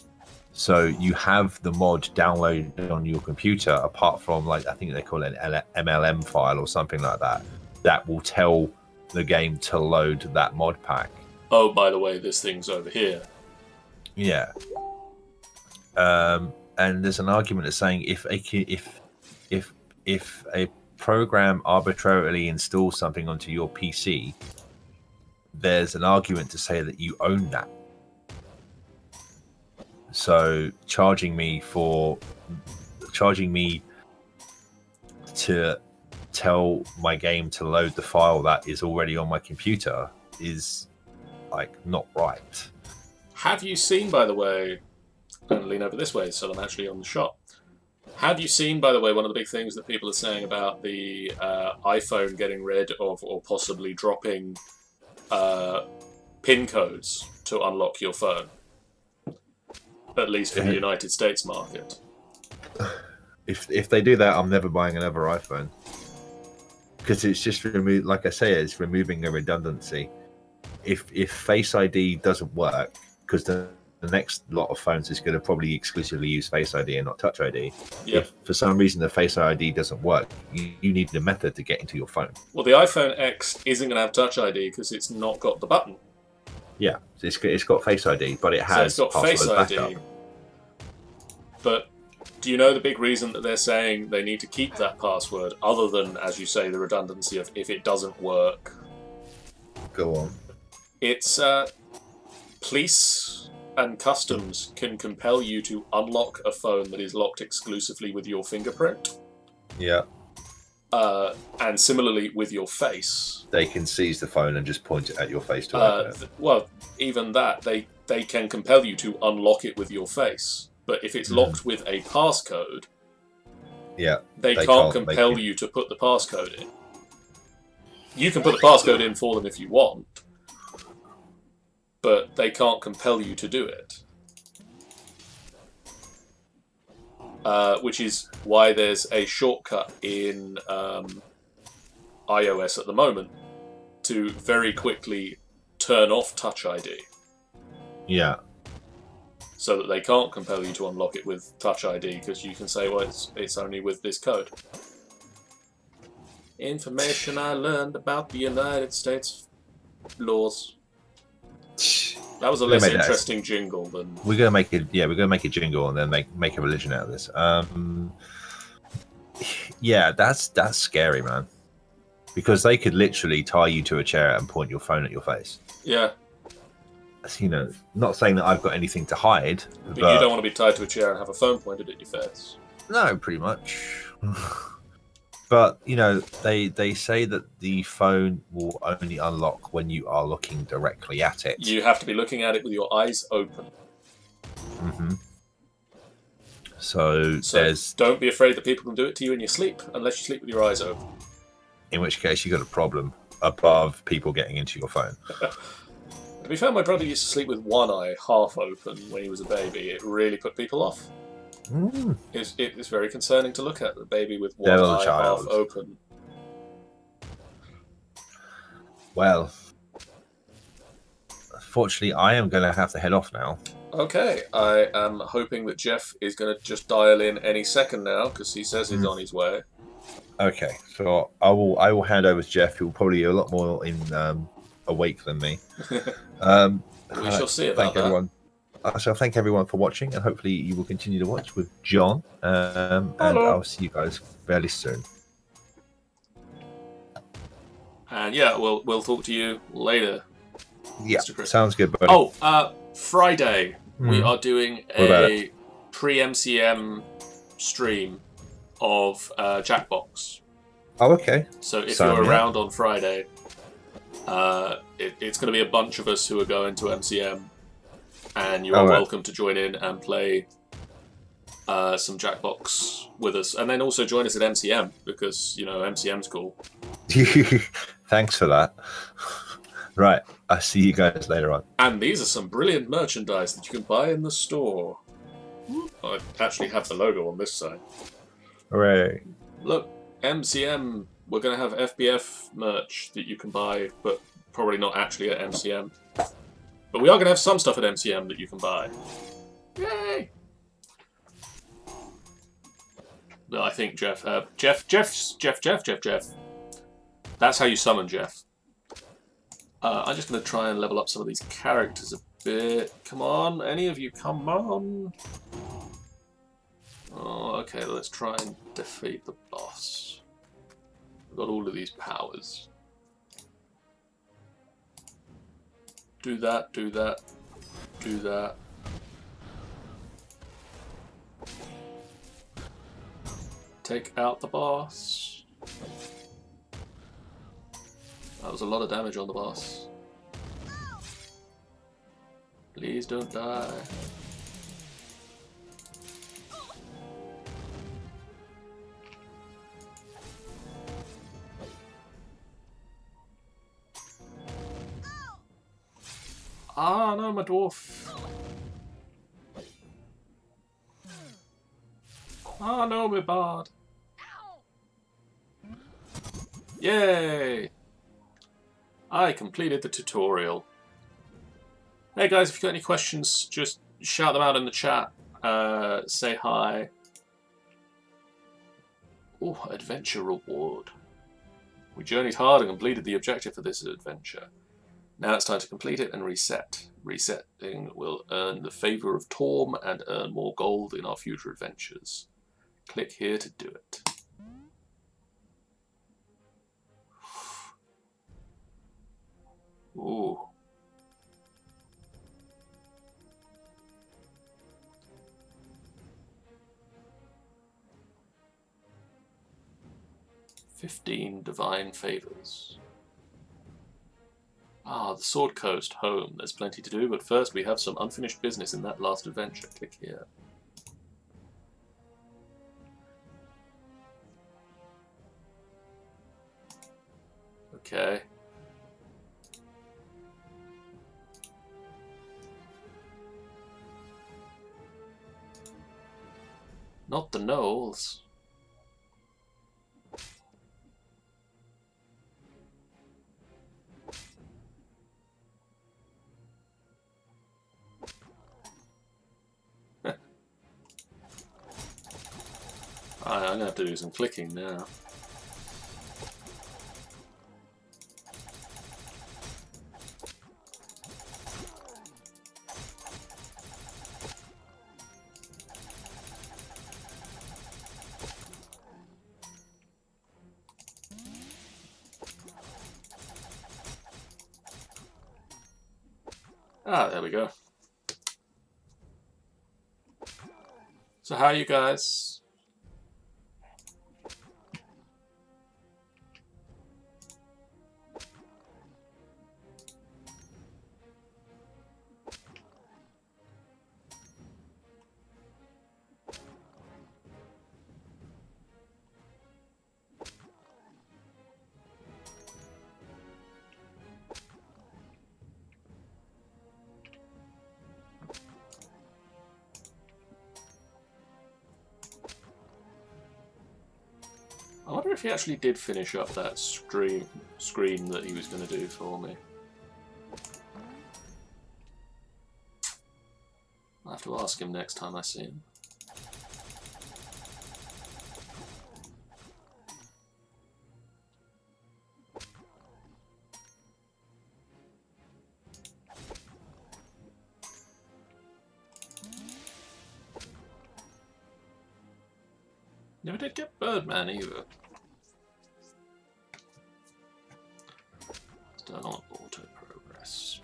So you have the mod downloaded on your computer, apart from, like, I think they call it an MLM file or something like that, that will tell the game to load that mod pack. Oh, by the way, this thing's over here. Yeah. And there's an argument that's saying if a program arbitrarily installs something onto your PC, there's an argument to say that you own that. So charging me to tell my game to load the file that is already on my computer is like not right. Have you seen, by the way, I'm going to lean over this way so I'm actually on the shot. Have you seen, by the way, one of the big things that people are saying about the iPhone getting rid of or possibly dropping PIN codes to unlock your phone? At least for the United States market. If they do that, I'm never buying another iPhone. Because it's just like I say, it's removing a redundancy. If Face ID doesn't work, because the next lot of phones is going to probably exclusively use Face ID and not Touch ID. Yep. If for some reason the Face ID doesn't work, you need a method to get into your phone. Well, the iPhone X isn't going to have Touch ID because it's not got the button. Yeah, it's got Face ID, but it has so it's got Face ID. Backup. But do you know the big reason that they're saying they need to keep that password, other than, as you say, the redundancy of if it doesn't work? Go on. It's police and customs can compel you to unlock a phone that is locked exclusively with your fingerprint. Yeah. And similarly with your face. They can seize the phone and just point it at your face to open it. Well, even that, they can compel you to unlock it with your face. But if it's locked with a passcode, yeah, they can't compel you to put the passcode in. You can put the passcode in for them if you want, but they can't compel you to do it. Which is why there's a shortcut in iOS at the moment to very quickly turn off Touch ID. Yeah. So that they can't compel you to unlock it with Touch ID, because you can say, well, it's only with this code. Information I learned about the United States laws. That was a less interesting jingle than... We're gonna make it. Yeah, we're gonna make a jingle and then make a religion out of this. Yeah, that's scary, man. Because they could literally tie you to a chair and point your phone at your face. Yeah. You know, not saying that I've got anything to hide, but you don't want to be tied to a chair and have a phone pointed at your face. No, pretty much. But you know, they say that the phone will only unlock when you are looking directly at it. You have to be looking at it with your eyes open. Mm-hmm. So there's... Don't be afraid that people can do it to you in your sleep, unless you sleep with your eyes open. In which case, you got a problem above people getting into your phone. To be fair, my brother used to sleep with one eye half open when he was a baby. It really put people off. Mm. It was very concerning to look at, the baby with one eye half open. Well, fortunately, I am going to have to head off now. Okay, I am hoping that Jeff is going to just dial in any second now, because he says he's on his way. Okay, so I will hand over to Jeff, who will probably be a lot more awake than me. We shall see about that. Everyone. I shall thank everyone for watching, and hopefully you will continue to watch with John. And I'll see you guys fairly soon. And yeah, we'll talk to you later. Yeah, sounds good, buddy. Oh, Friday we are doing a pre-MCM stream of Jackbox. Oh, okay. So if Sign you're me up. around on Friday, it's going to be a bunch of us who are going to MCM, and you are Alright. welcome to join in and play some Jackbox with us, and then also join us at MCM because you know MCM's cool. Thanks for that. Right, I'll see you guys later on. And these are some brilliant merchandise that you can buy in the store. I actually have the logo on this side. Hooray. Look, MCM, we're going to have FBF merch that you can buy, but probably not actually at MCM. But we are going to have some stuff at MCM that you can buy. Yay! No, I think Jeff. Jeff. That's how you summon Jeff. I'm just going to try and level up some of these characters a bit. Come on, any of you, come on. Oh, okay, let's try and defeat the boss. We've got all of these powers. Do that, do that, do that. Take out the boss. That was a lot of damage on the boss. Please don't die. Ah, no, my dwarf. Ah, no, my bard. Yay! I completed the tutorial. Hey guys, if you've got any questions, just shout them out in the chat. Say hi. Oh, adventure reward. We journeyed hard and completed the objective for this adventure. Now it's time to complete it and reset. Resetting will earn the favour of Torm and earn more gold in our future adventures. Click here to do it. Ooh. "15 divine favours. Ah, the Sword Coast, home. There's plenty to do, but first we have some unfinished business in that last adventure. Click here. Okay. Not the Knolls. I'm going to have to do some clicking now. Ah, there we go. So how are you guys? I wonder if he actually did finish up that screen that he was going to do for me. I'll have to ask him next time I see him. Never did get Birdman either. Still on auto progress.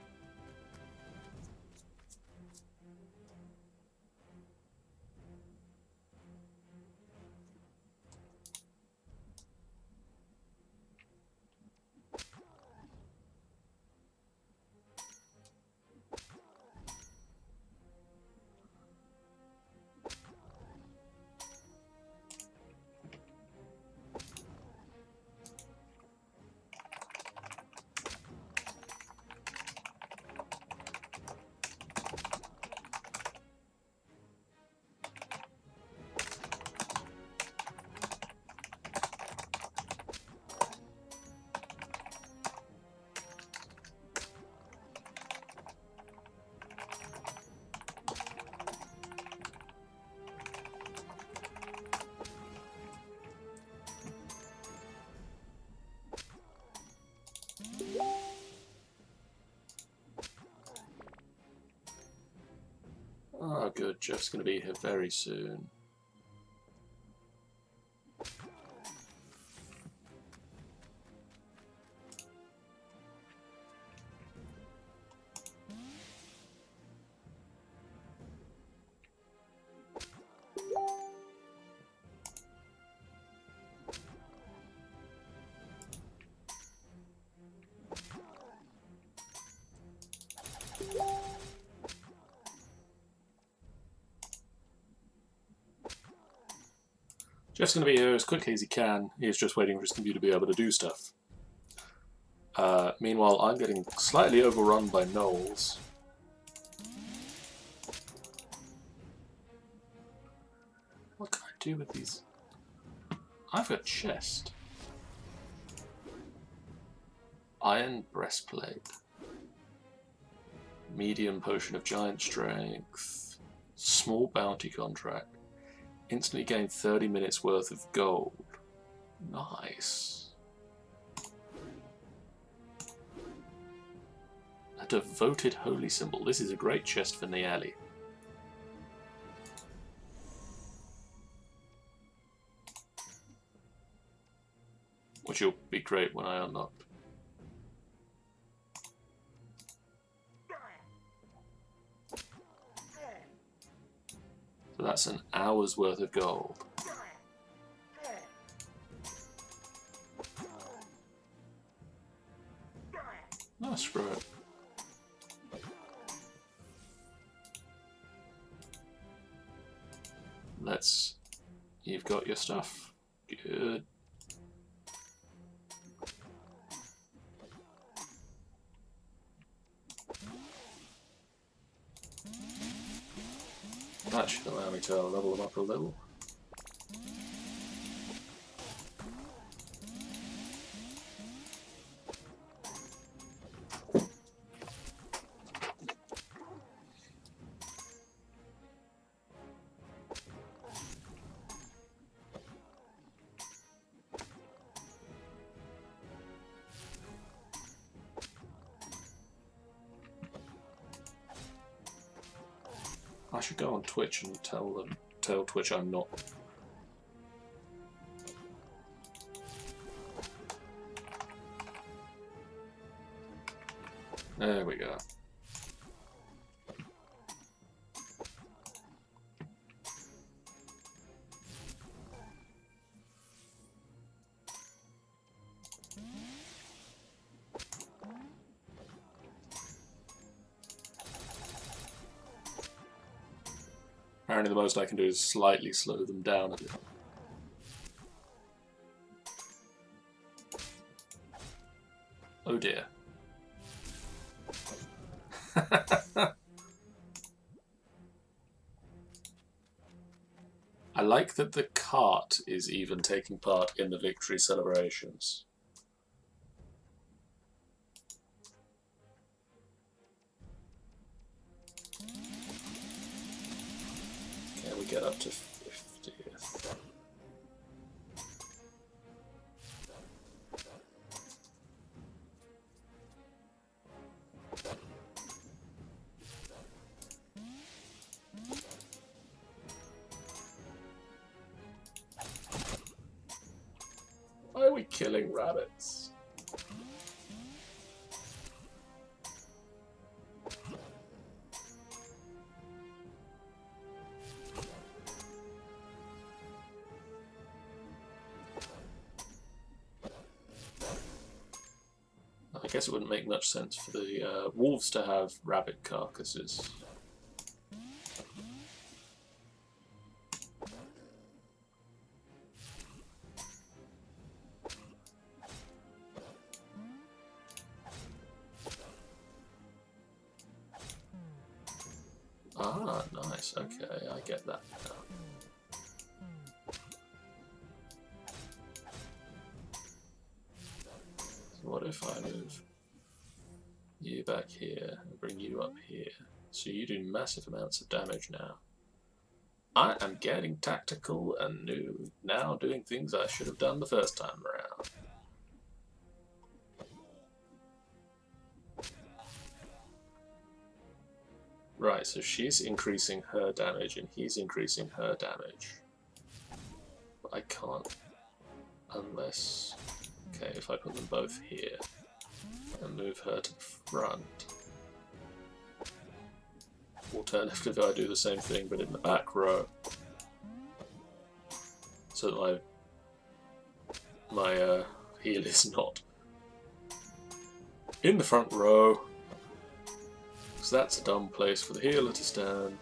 good. Jeff's going to be here very soon. Jeff's going to be here as quickly as he can. He's just waiting for his computer to be able to do stuff. Meanwhile, I'm getting slightly overrun by gnolls. What can I do with these? I've got chest. Iron breastplate. Medium potion of giant strength. Small bounty contract. Instantly gain 30 minutes worth of gold. Nice. A devoted holy symbol. This is a great chest for Niali. Which will be great when I unlock. So that's an hour's worth of gold. Oh, screw it. Let's... You've got your stuff. Good. That should allow me to level them up a little. I should go on Twitch and tell Twitch I'm not. There we go. Apparently the most I can do is slightly slow them down a bit. Oh dear. I like that the cart is even taking part in the victory celebrations. Can we get up to 50th? Why are we killing rabbits? I guess it wouldn't make much sense for the wolves to have rabbit carcasses. Ah, nice. Okay, I get that now. So what if I move you back here and bring you up here? So you do massive amounts of damage now. I am getting tactical and new, now doing things I should have done the first time around. Right, so she's increasing her damage and he's increasing her damage. But I can't unless... Okay, if I put them both here and move her to the front. Alternatively, I do the same thing but in the back row. So that my heal is not in the front row. Because that's a dumb place for the healer to stand.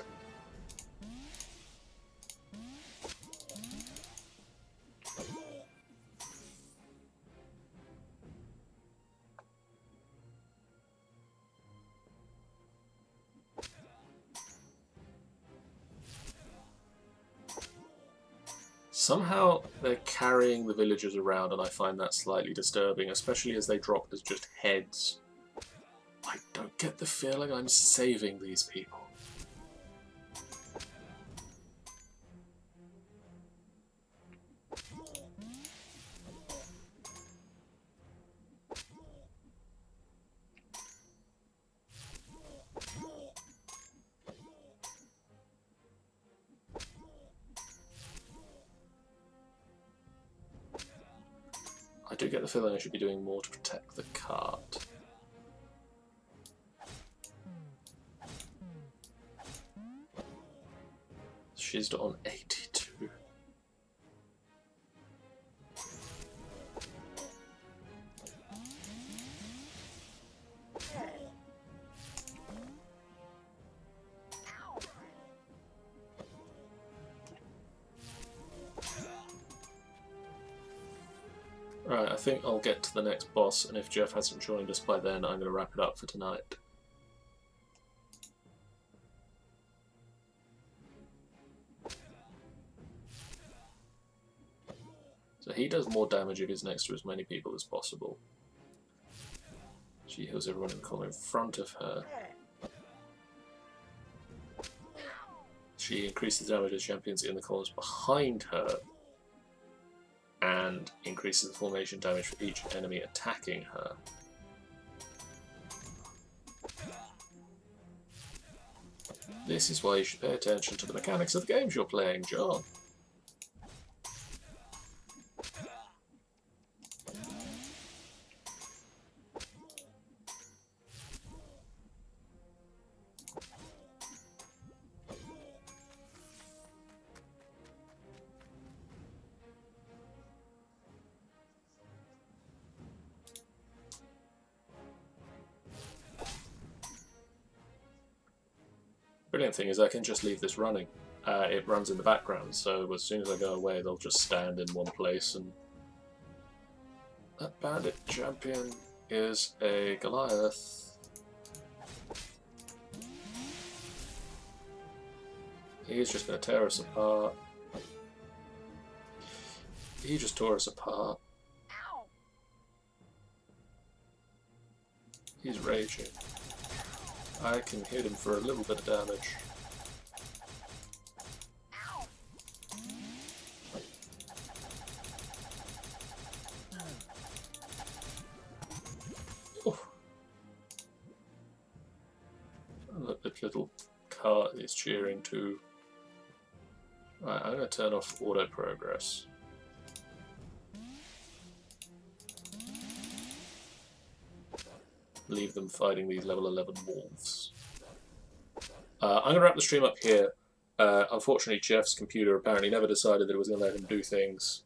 Somehow they're carrying the villagers around and I find that slightly disturbing, especially as they drop as just heads. I don't get the feeling I'm saving these people. I do get the feeling I should be doing more to protect the cart. She's on 82. Right, I think I'll get to the next boss, and if Jeff hasn't joined us by then, I'm going to wrap it up for tonight. So he does more damage if he's next to as many people as possible. She heals everyone in the column in front of her. She increases damage as champions in the columns behind her. And increases the formation damage for each enemy attacking her. This is why you should pay attention to the mechanics of the games you're playing, John. Brilliant thing is I can just leave this running. It runs in the background, so as soon as I go away they'll just stand in one place. And that bandit champion is a Goliath. He's just going to tear us apart. He just tore us apart. He's raging. I can hit him for a little bit of damage. Oh. And look, the little cart is cheering too. Right, I'm going to turn off auto progress. Leave them fighting these level 11 wolves. I'm going to wrap the stream up here. Unfortunately, Jeff's computer apparently never decided that it was going to let him do things.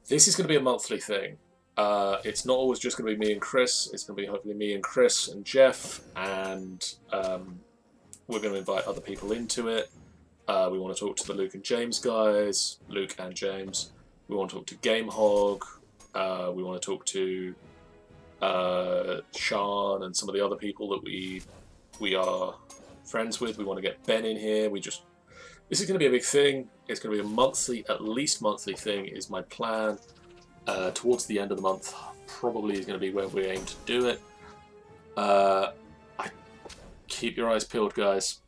This is going to be a monthly thing. It's not always just going to be me and Chris. It's going to be hopefully me and Chris and Jeff, and we're going to invite other people into it. We want to talk to the Luke and James guys. Luke and James. We want to talk to GameHog. We want to talk to Sean and some of the other people that we are friends with. We want to get Ben in here. This is going to be a big thing. It's going to be a monthly, at least monthly thing is my plan. Towards the end of the month probably is going to be where we aim to do it. Keep your eyes peeled, guys.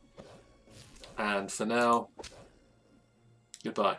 And for now, goodbye.